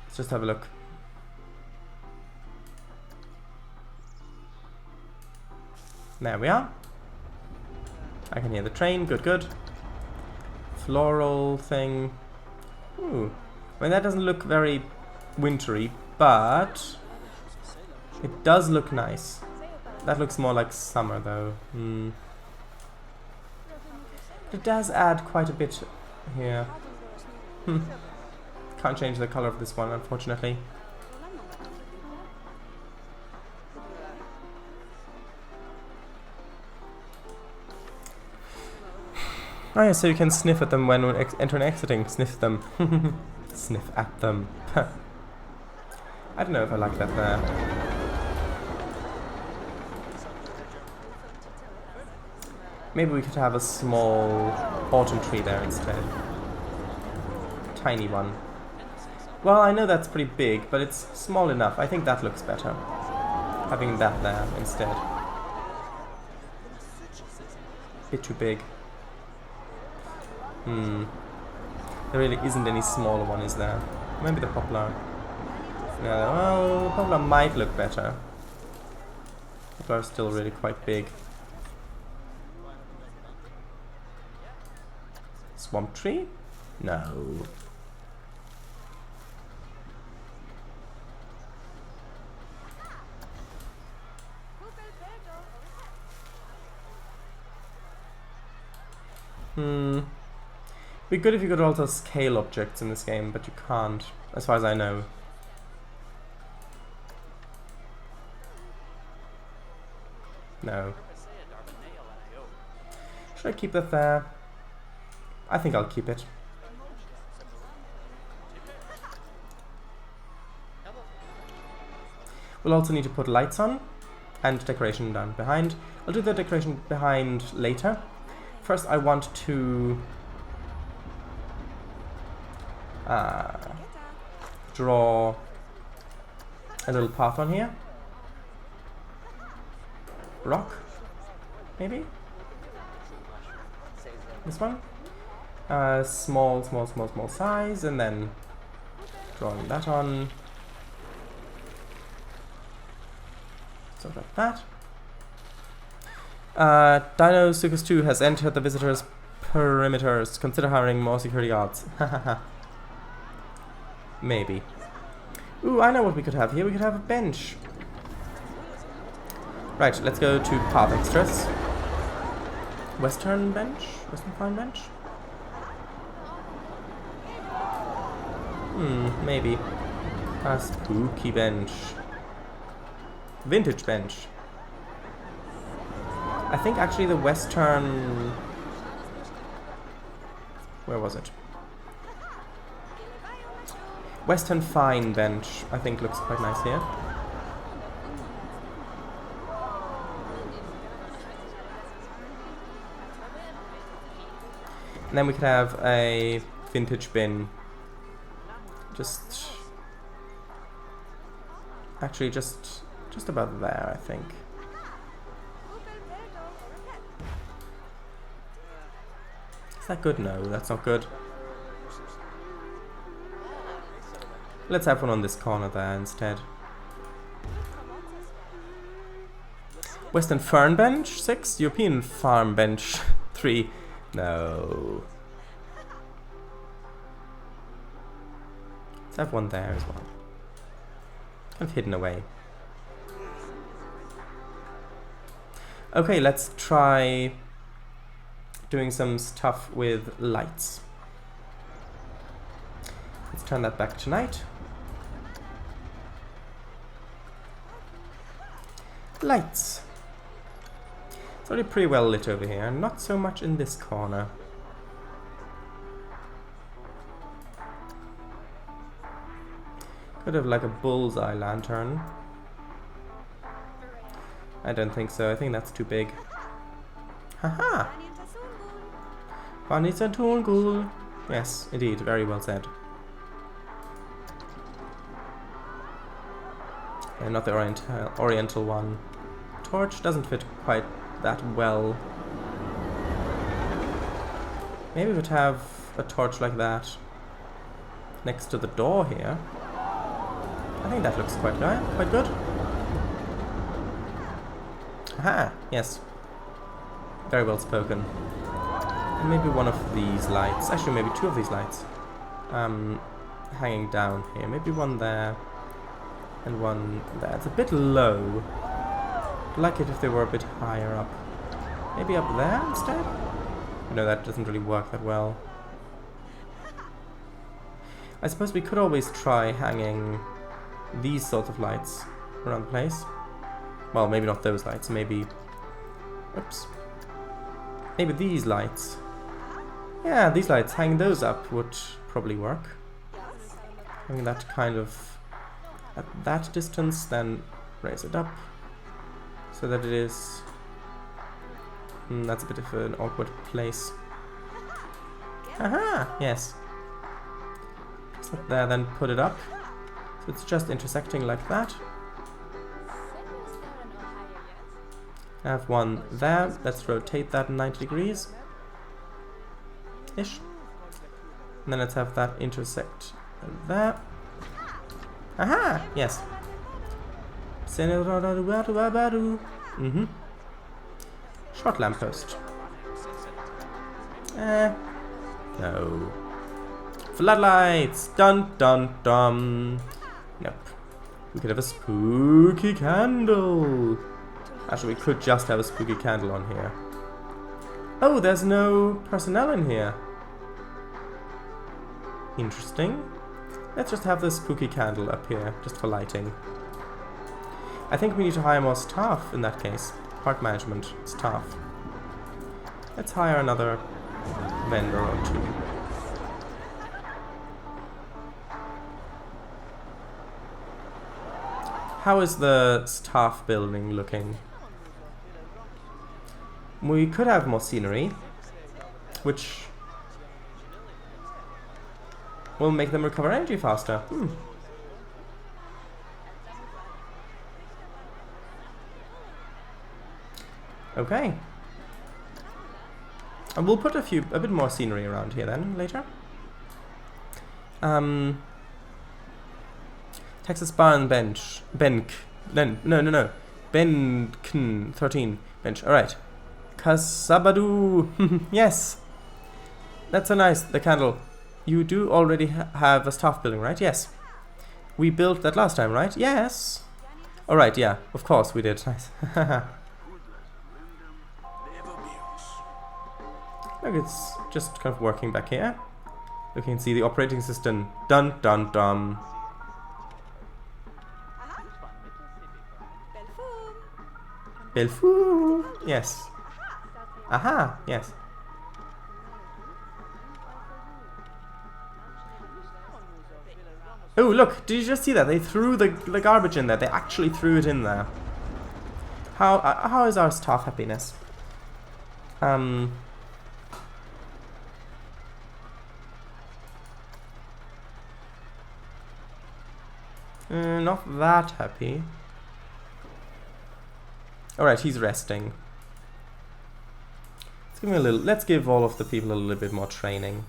Let's just have a look. There we are. I can hear the train. Good, good. Floral thing. Ooh. I mean, that doesn't look very wintry, but it does look nice. That looks more like summer, though. It does add quite a bit here. Can't change the color of this one, unfortunately. Oh yeah, so you can sniff at them when entering and exiting. Sniff them. Sniff at them. I don't know if I like that there. Maybe we could have a small autumn tree there instead. Tiny one. Well, I know that's pretty big, but it's small enough. I think that looks better. Having that there instead. Bit too big. There really isn't any smaller one, is there? Maybe the poplar. No, well, the poplar might look better. Poplar is still really quite big. swamp tree? No. Be good if you could also scale objects in this game, but you can't, as far as I know. No. Should I keep that there? I think I'll keep it. We'll also need to put lights on and decoration down behind. I'll do the decoration behind later. First I want to draw a little path on here. Rock, maybe? This one? Small size, and then drawing that on. So like that. Dino Sucus 2 has entered the visitors' perimeters. Consider hiring more security guards. Maybe. Ooh, I know what we could have here. We could have a bench. Right, let's go to path extras. Western bench? Western fine bench? Maybe. A spooky bench. Vintage bench. I think actually the Western... Where was it? Western fine bench, I think looks quite nice here. And then we could have a vintage bin. Actually just about there, I think. Is that good? No, that's not good. Let's have one on this corner there instead. Western fern bench 6, European farm bench 3. No. Let's have one there as well. Kind of hidden away. Okay, let's try doing some stuff with lights. Let's turn that back to night. Lights. It's already pretty well lit over here, not so much in this corner. Could have like a bullseye lantern. I don't think so, I think that's too big. Haha! Vanita Tungul. Yes, indeed, very well said. And not the oriental one. Torch doesn't fit quite that well. Maybe we'd have a torch like that next to the door here. I think that looks quite good. Aha! Yes. Very well spoken. And maybe one of these lights. Actually, maybe two of these lights. Hanging down here. Maybe one there. And one there. It's a bit low. I'd like it if they were a bit higher up. Maybe up there instead? No, that doesn't really work that well. I suppose we could always try hanging these sorts of lights around the place. Well, maybe not those lights, maybe... Oops. Maybe these lights. Yeah, these lights, hanging those up would probably work. Having that kind of... at that distance, then raise it up. So that it is... that's a bit of an awkward place. Aha! Yes. Just up there, then put it up. So it's just intersecting like that. I have one there. Let's rotate that 90 degrees. Ish. And then let's have that intersect there. Aha! Yes. Short lamppost. No. Floodlights! Dun dun dun! Nope. We could have a spooky candle! Actually, we could just have a spooky candle on here. Oh, there's no personnel in here. Interesting. Let's just have this spooky candle up here, just for lighting. I think we need to hire more staff in that case. Park management staff. Let's hire another vendor or two. How is the staff building looking? We could have more scenery, which will make them recover energy faster. Okay. And we'll put a bit more scenery around here then later. Texas Bar and Bench. No. Benkn 13 bench. Alright. Kasabadu. Yes. That's so nice. The candle. You do already have a staff building, right? Yes. We built that last time, right? Yes. Alright, yeah. Of course we did. Nice. Look, it's just kind of working back here. You can see the operating system. Dun dun dun. Belfou. Yes. Aha. Yes. Oh, look! Did you just see that? They threw the garbage in there. They actually threw it in there. How is our staff happiness? Not that happy. Alright, he's resting. Let's give all of the people a little bit more training.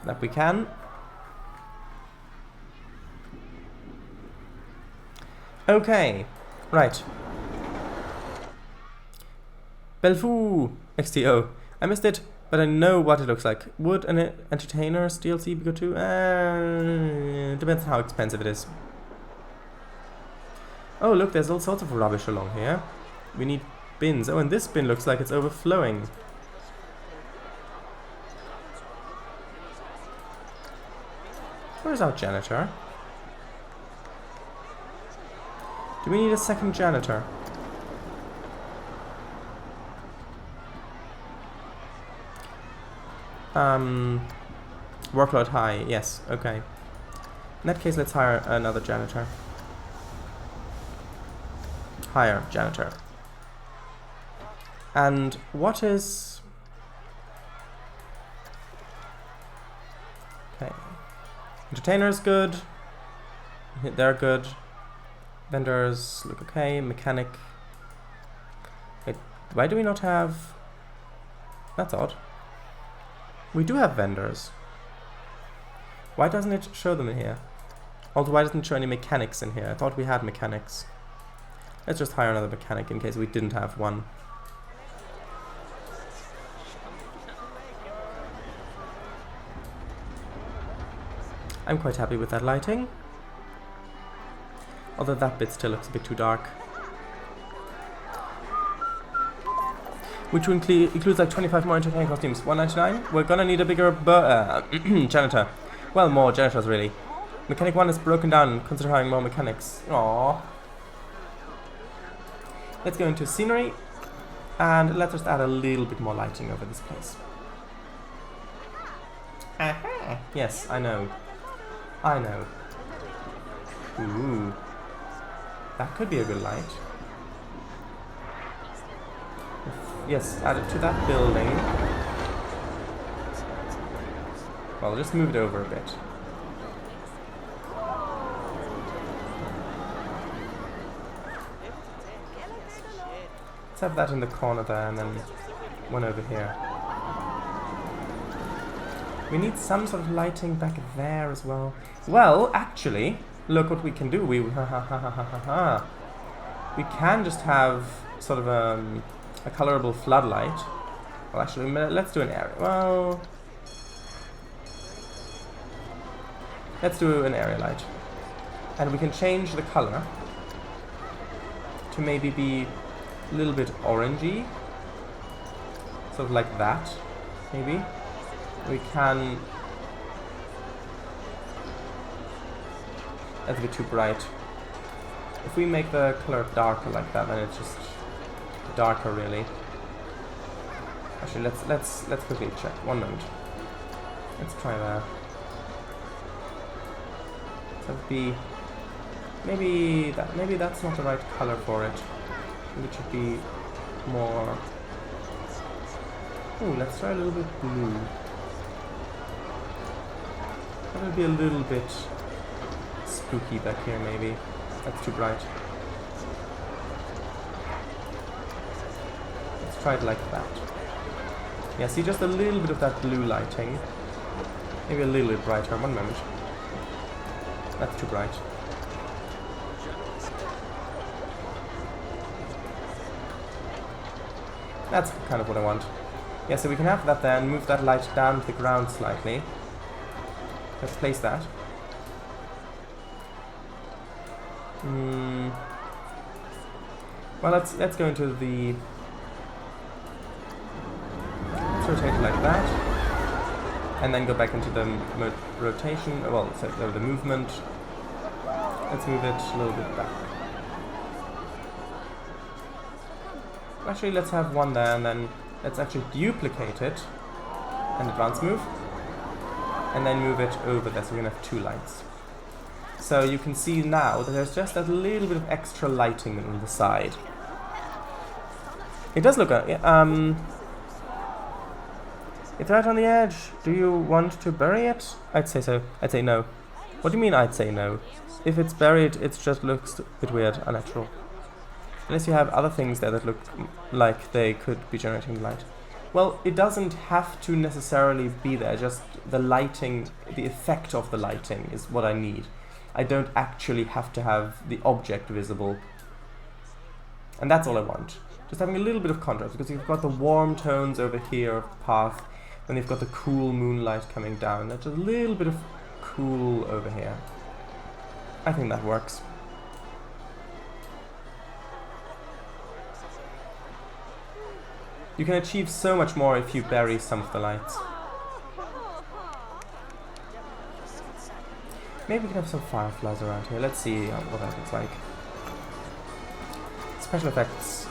That we can. Okay, right. Belfou XTO. I missed it, but I know what it looks like. Would an Entertainer's DLC be good too? Depends on how expensive it is. Oh, look, there's all sorts of rubbish along here. We need bins. Oh, and this bin looks like it's overflowing. Where's our janitor? Do we need a second janitor? Workload high, yes, okay. In that case, let's hire another janitor. Hire janitor. And what is... Okay. Entertainer's good. They're good. Vendors look okay. Mechanic. Wait, why do we not have... That's odd. We do have vendors. Why doesn't it show them in here? Also, why doesn't it show any mechanics in here? I thought we had mechanics. Let's just hire another mechanic in case we didn't have one. I'm quite happy with that lighting. Although that bit still looks a bit too dark. Which includes like 25 more entertaining costumes. $1.99? We're gonna need a bigger janitor. Well, more janitors really. Mechanic 1 is broken down, consider hiring more mechanics. Aww. Let's go into scenery. And let's just add a little bit more lighting over this place. Aha! Yes, I know. I know. Ooh. That could be a good light. Yes, add it to that building. Well, just move it over a bit. Let's have that in the corner there and then one over here. We need some sort of lighting back there as well. Well, actually, look what we can do. We we can just have sort of a colorable floodlight. Well, actually, let's do an area. Well, let's do an area light. And we can change the color to maybe be a little bit orangey. Sort of like that, maybe. We can... That's a bit too bright. If we make the color darker like that, then it's just darker, really. Actually, let's quickly check. 1 moment. Let's try that. So it'd be maybe that's not the right color for it. Maybe it should be more. Oh, let's try a little bit blue. That'll be a little bit spooky back here, maybe. That's too bright. Let's try it like that. Yeah, see, just a little bit of that blue lighting. Maybe a little bit brighter. 1 moment. That's too bright. That's kind of what I want. Yeah, so we can have that there and move that light down to the ground slightly. Let's place that. Well, let's go into the... Let's rotate it like that. And then go back into the rotation, well, so the movement. Let's move it a little bit back. Actually, let's have one there, and then let's actually duplicate it. And advance move. And then move it over there, so we're going to have 2 lights. So you can see now that there's just that little bit of extra lighting on the side. It does look... it's right on the edge. Do you want to bury it? I'd say so. I'd say no. What do you mean I'd say no? If it's buried, it just looks a bit weird, unnatural. Unless you have other things there that look like they could be generating light. Well, it doesn't have to necessarily be there, just the lighting, the effect of the lighting is what I need. I don't actually have to have the object visible. And that's all I want. Just having a little bit of contrast, because you've got the warm tones over here of the path, then you've got the cool moonlight coming down. There's a little bit of cool over here. I think that works. You can achieve so much more if you bury some of the lights. Maybe we can have some fireflies around here. Let's see what that looks like. Special effects,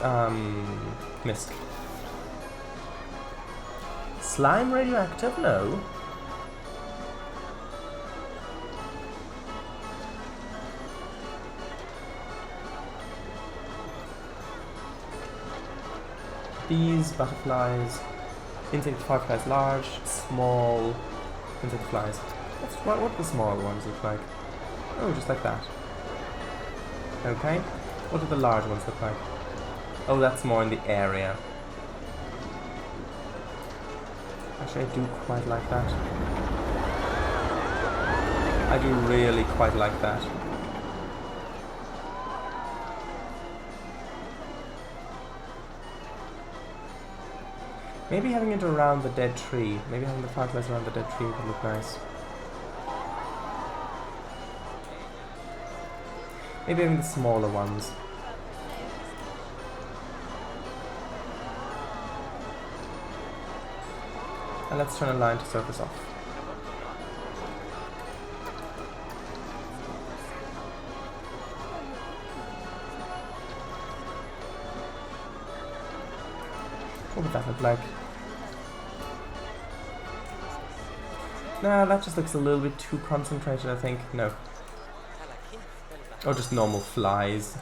mist. Slime radioactive? No. Bees, butterflies, insect fireflies large, small insect flies. What do the small ones look like? Oh, just like that. Okay. What do the large ones look like? Oh, that's more in the area. Actually, I do quite like that. I do really quite like that. Maybe having it around the dead tree. Maybe having the fireflies around the dead tree would look nice. Maybe having the smaller ones. And let's turn a line to surface off. What would that look like? No, that just looks a little bit too concentrated, I think. No. Or just normal flies.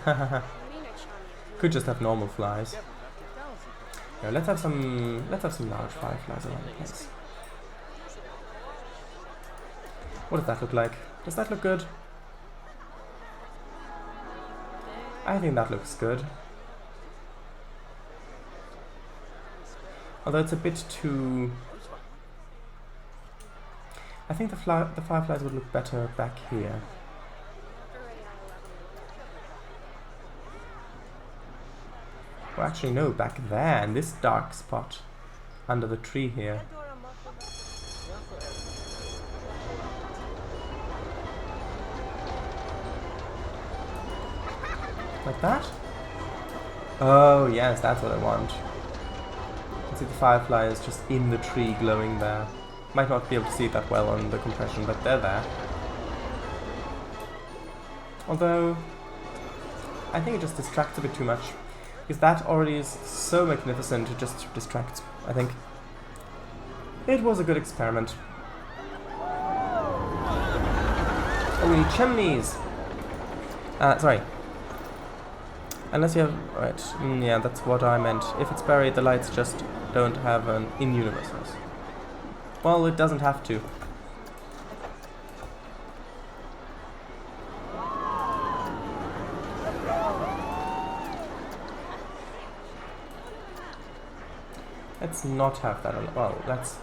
Could just have normal flies. No, let's have some large fireflies around the place. What does that look like? Does that look good? I think that looks good. Although it's a bit too... I think the fireflies would look better back here. Well, actually, no, back there, in this dark spot. Under the tree here. Like that? Oh, yes, that's what I want. You can see the fireflies just in the tree glowing there. Might not be able to see it that well on the compression, but they're there. Although, I think it just distracts a bit too much. Because that already is so magnificent, it just distracts, I think. It was a good experiment. Oh, chimneys! Sorry. Unless you have... Right, yeah, that's what I meant. If it's buried, the lights just don't have an in-universeness. Well, it doesn't have to. Let's not have that... Well, let's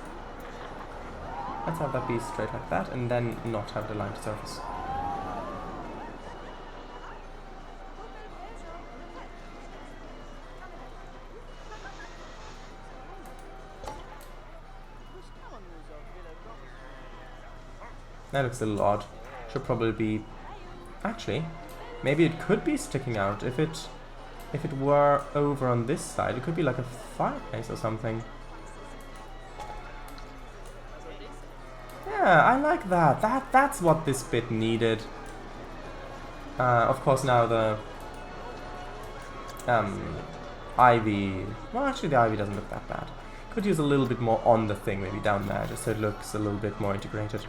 have that be straight like that, and then not have the line to surface. That looks a little odd. Should probably be... Actually, maybe it could be sticking out. If it were over on this side, it could be like a fireplace or something. Yeah, I like that. That's what this bit needed. Of course, now the ivy... Well, actually, the ivy doesn't look that bad. Could use a little bit more on the thing, maybe down there, just so it looks a little bit more integrated.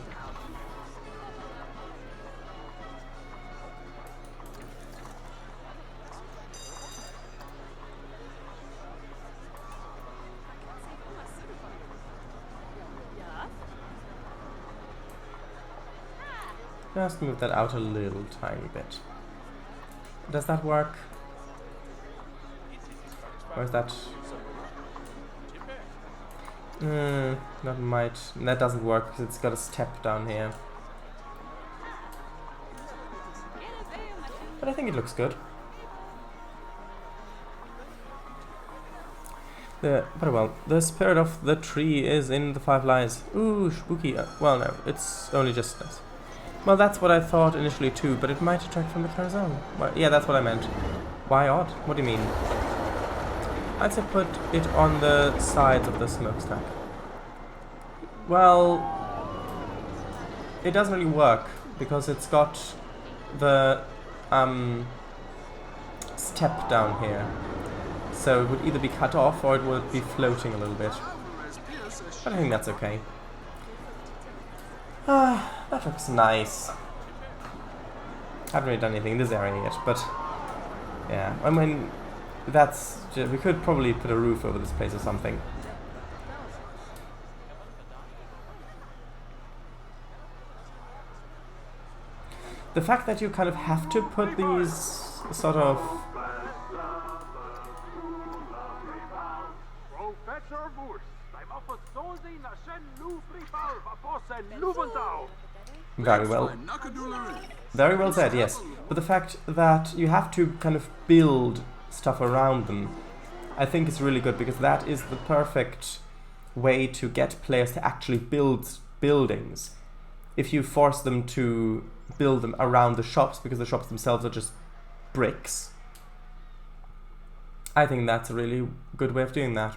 Just move that out a little tiny bit. Does that work? Or is that... that might... That doesn't work because it's got a step down here. But I think it looks good. Very well. The spirit of the tree is in the fireflies. Ooh, spooky. Well, no, it's only just this. Well, that's what I thought initially too, but it might detract from the carousel. Well, yeah, that's what I meant. Why odd? What do you mean? I'd say put it on the sides of the smokestack. Well, it doesn't really work because it's got the step down here. So it would either be cut off or it would be floating a little bit. But I think that's okay. That looks nice. Haven't really done anything in this area yet, but yeah, I mean, that's just, we could probably put a roof over this place or something. The fact that you kind of have to put these sort of very well. Very well said, yes. But the fact that you have to kind of build stuff around them, I think is really good, because that is the perfect way to get players to actually build buildings. If you force them to build them around the shops, because the shops themselves are just bricks, I think that's a really good way of doing that.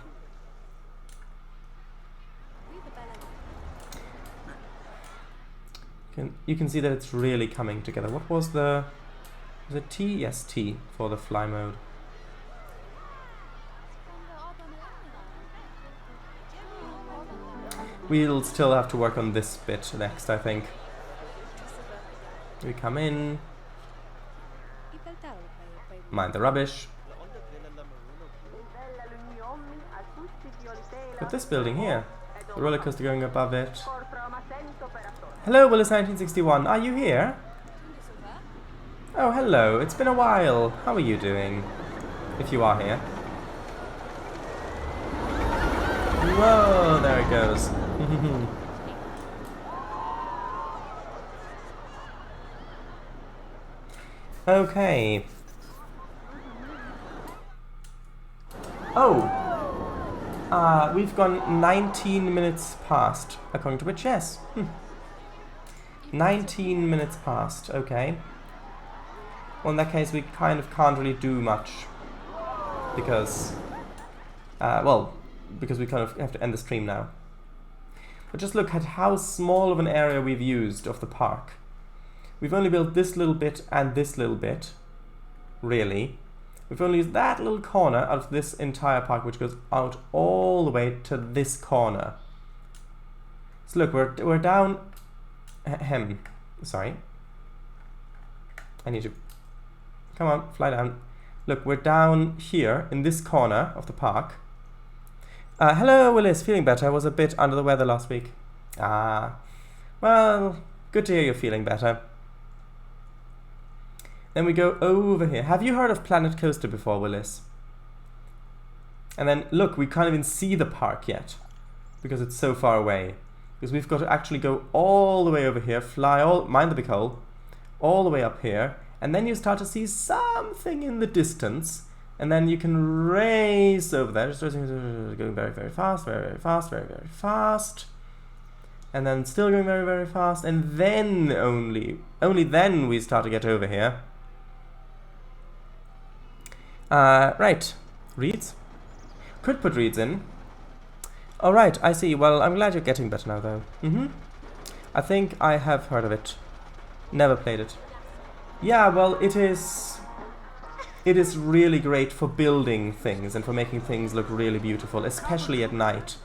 You can see that it's really coming together. What was the... Was it T? Yes, T for the fly mode. We'll still have to work on this bit next, I think. We come in. Mind the rubbish. Put this building here. The roller coaster going above it. Hello, Willis 1961. Are you here? Oh, hello. It's been a while. How are you doing? If you are here. Whoa, there it goes. Okay. Oh! We've gone 19 minutes past, according to which, yes. 19 minutes past, okay. Well, in that case, we kind of can't really do much. Because, because we kind of have to end the stream now. But just look at how small of an area we've used of the park. We've only built this little bit and this little bit, really. We've only used that little corner out of this entire park, which goes out all the way to this corner. So look, we're down... Sorry. I need to... Come on, fly down. Look, we're down here in this corner of the park. Hello, Willis. Feeling better. I was a bit under the weather last week. Well, good to hear you're feeling better. Then we go over here. Have you heard of Planet Coaster before, Willis? And then, look, we can't even see the park yet because it's so far away. Because we've got to actually go all the way over here, fly mind the big hole, all the way up here, and then you start to see something in the distance, and then you can race over there, just going very, very fast, very, very fast, very, very fast, and then still going very, very fast, and then only then we start to get over here. Right, reeds. Could put reeds in. Alright, I see. Well, I'm glad you're getting better now, though. I think I have heard of it. Never played it. Yeah, well, it is really great for building things and for making things look really beautiful, especially at night.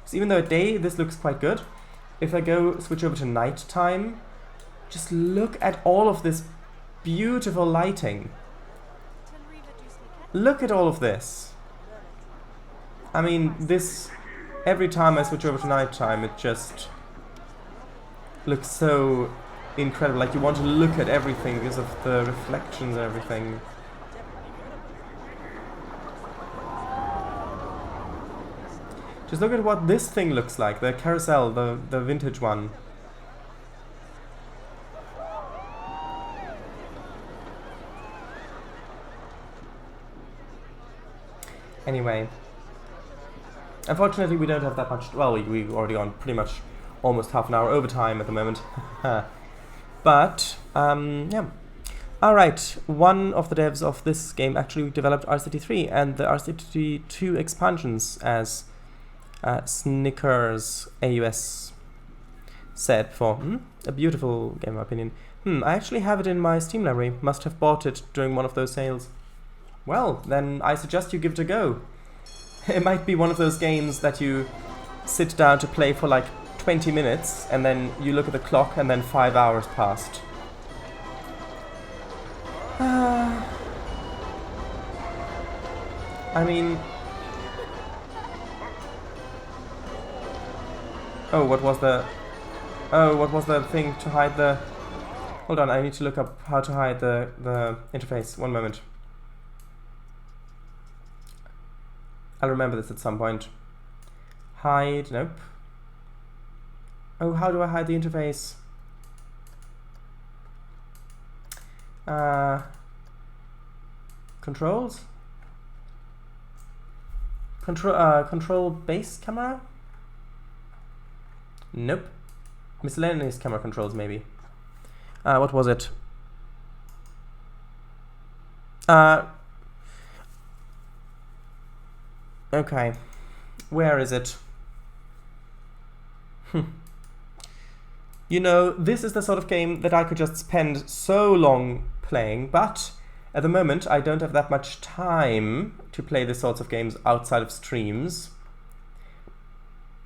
So even though at day this looks quite good, if I switch over to night time, just look at all of this beautiful lighting. Look at all of this. I mean, every time I switch over to night time, it just looks so incredible. Like, you want to look at everything because of the reflections and everything. Just look at what this thing looks like, the Carrousel, the vintage one. Anyway, unfortunately we don't have that much, well, we've already on pretty much almost half an hour overtime at the moment. But, yeah. Alright, one of the devs of this game actually developed RCT3 and the RCT2 expansions, as Snickers AUS said before. A beautiful game in my opinion. I actually have it in my Steam library. Must have bought it during one of those sales. Well, then I suggest you give it a go. It might be one of those games that you sit down to play for like 20 minutes and then you look at the clock and then 5 hours passed. I mean... what was the thing to hide the... Hold on, I need to look up how to hide the interface. One moment. I'll remember this at some point. Hide, nope. Oh, how do I hide the interface? Controls? Control base camera? Nope. Miscellaneous camera controls, maybe. What was it? Okay. Where is it? You know, this is the sort of game that I could just spend so long playing, but at the moment I don't have that much time to play these sorts of games outside of streams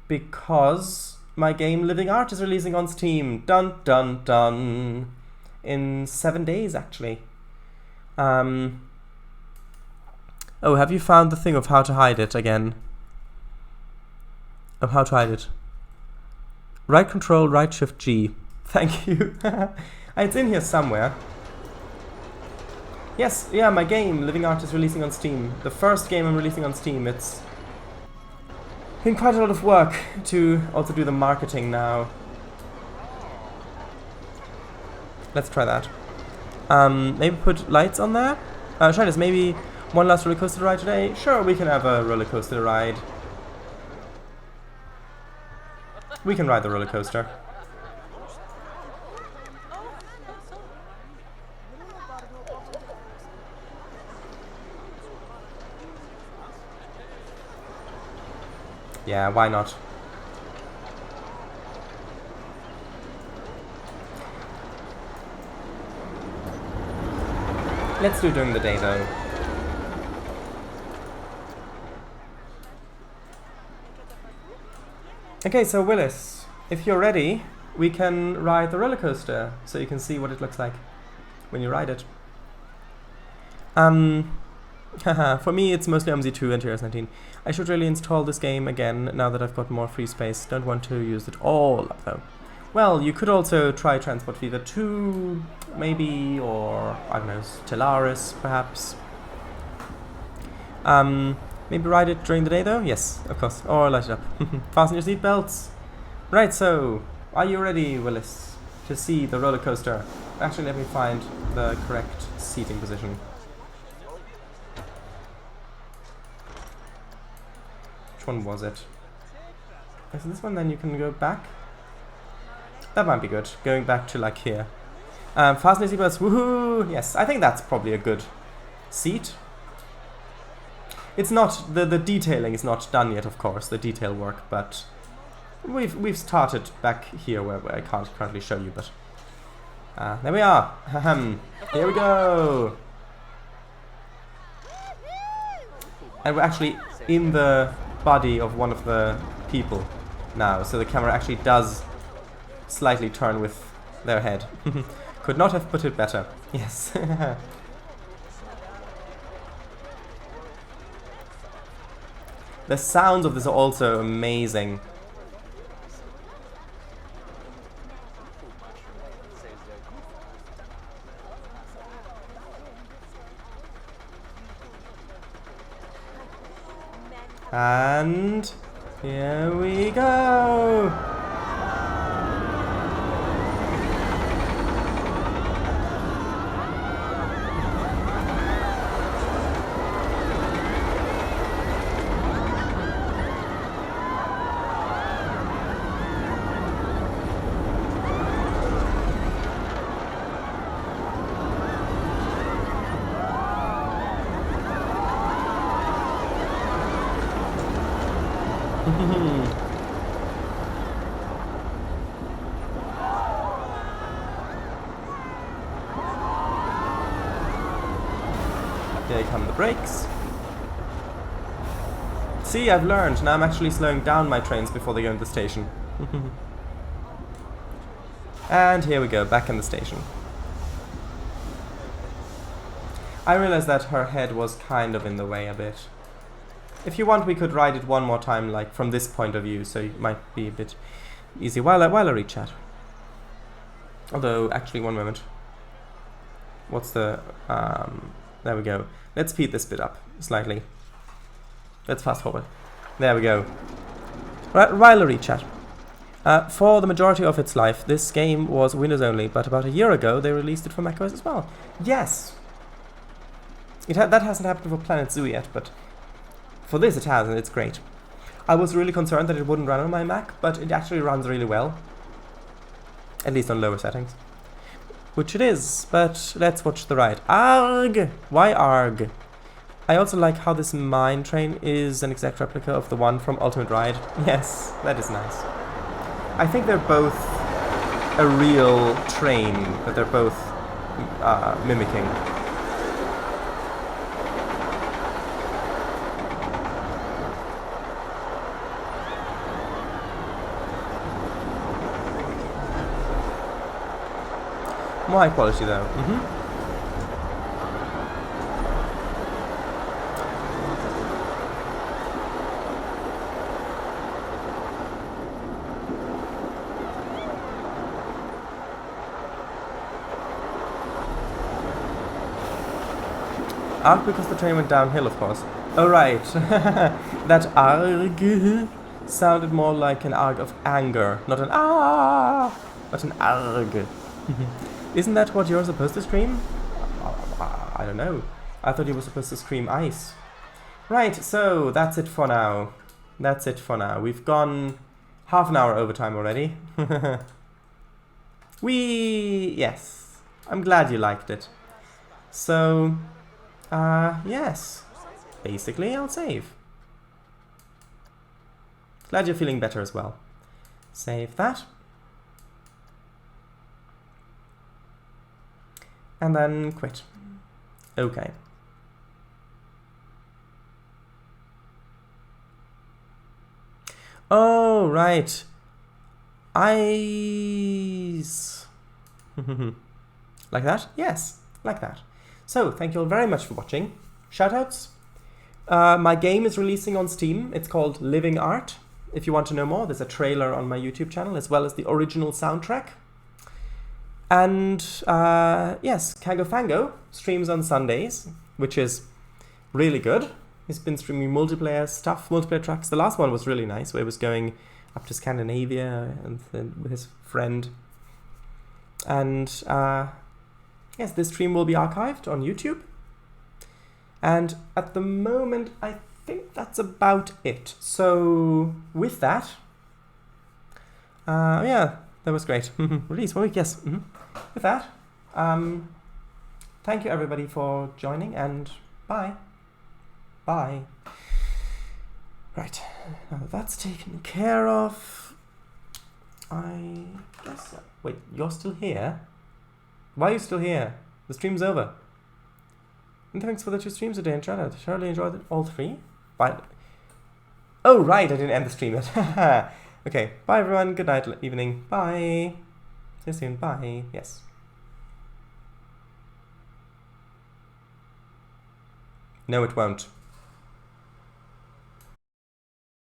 because my game Living Art is releasing on Steam. Dun dun dun. In 7 days, actually. Oh, have you found the thing of how to hide it again? Of how to hide it. Right control, right shift G. Thank you. It's in here somewhere. Yes, yeah, my game, Living Art, is releasing on Steam. The first game I'm releasing on Steam. It's been quite a lot of work to also do the marketing now. Let's try that. Maybe put lights on there? Shyness, maybe One last roller coaster ride today? Sure, we can have a roller coaster ride. We can ride the roller coaster. Yeah, why not? Let's do it during the day though. Okay, so Willis, if you're ready, we can ride the roller coaster so you can see what it looks like when you ride it. For me it's mostly MZ2 and TRS-19. I should really install this game again now that I've got more free space. Don't want to use it all up though. Well, you could also try Transport Fever 2, maybe, or, I don't know, Stellaris, perhaps. Maybe ride it during the day, though? Yes, of course. Or light it up. Fasten your seatbelts. Right, so, are you ready, Willis, to see the roller coaster? Actually, let me find the correct seating position. Which one was it? Is it this one? Then you can go back. That might be good, going back to like here. Fasten your seatbelts, woohoo! Yes, I think that's probably a good seat. It's not, the detailing is not done yet, of course, the detail work, but we've started back here where I can't currently show you, but there we are. Here we go. And we're actually in the body of one of the people now, so the camera actually does slightly turn with their head. Could not have put it better. Yes. The sounds of this are also amazing. And here we go. Here come the brakes. See, I've learned. Now I'm actually slowing down my trains before they go into the station. And here we go, back in the station. I realized that her head was kind of in the way a bit. If you want, we could ride it one more time, like from this point of view, so it might be a bit easy while I read chat. Although, actually, one moment. What's the... there we go. Let's speed this bit up slightly. Let's fast forward. There we go. Rivalry chat. For the majority of its life, this game was Windows only, but about a year ago they released it for macOS as well. Yes! That hasn't happened for Planet Zoo yet, but for this it has, and it's great. I was really concerned that it wouldn't run on my Mac, but it actually runs really well. At least on lower settings. Which it is, but let's watch the ride. Arg! Why arg? I also like how this mine train is an exact replica of the one from Ultimate Ride. Yes, that is nice. I think they're both a real train that they're both mimicking. More high quality though. Arg because the train went downhill, of course. Oh right, that arg sounded more like an arg of anger, not an ah, but an arg. Isn't that what you're supposed to scream? I don't know. I thought you were supposed to scream ice. Right, so that's it for now. That's it for now. We've gone half an hour overtime already. Yes. I'm glad you liked it. So, yes. Basically, I'll save. Glad you're feeling better as well. Save that. And then quit. Okay. Oh, right. Eyes. Like that? Yes, like that. So, thank you all very much for watching. Shoutouts. My game is releasing on Steam. It's called Living Art. If you want to know more, there's a trailer on my YouTube channel as well as the original soundtrack. And yes, Fango streams on Sundays, which is really good. He's been streaming multiplayer stuff, multiplayer tracks. The last one was really nice, where he was going up to Scandinavia and with his friend. And yes, this stream will be archived on YouTube. And at the moment, I think that's about it. So with that, yeah, that was great. Release 1 week, yes. With that, thank you everybody for joining, and bye. Bye. Right, now that that's taken care of, I guess. Wait, you're still here? Why are you still here? The stream's over. And thanks for the 2 streams today, and Charlie enjoyed all 3. Bye. Oh, right, I didn't end the stream yet. Okay, bye everyone. Good night, evening. Bye. See you soon. Bye. Yes. No, it won't.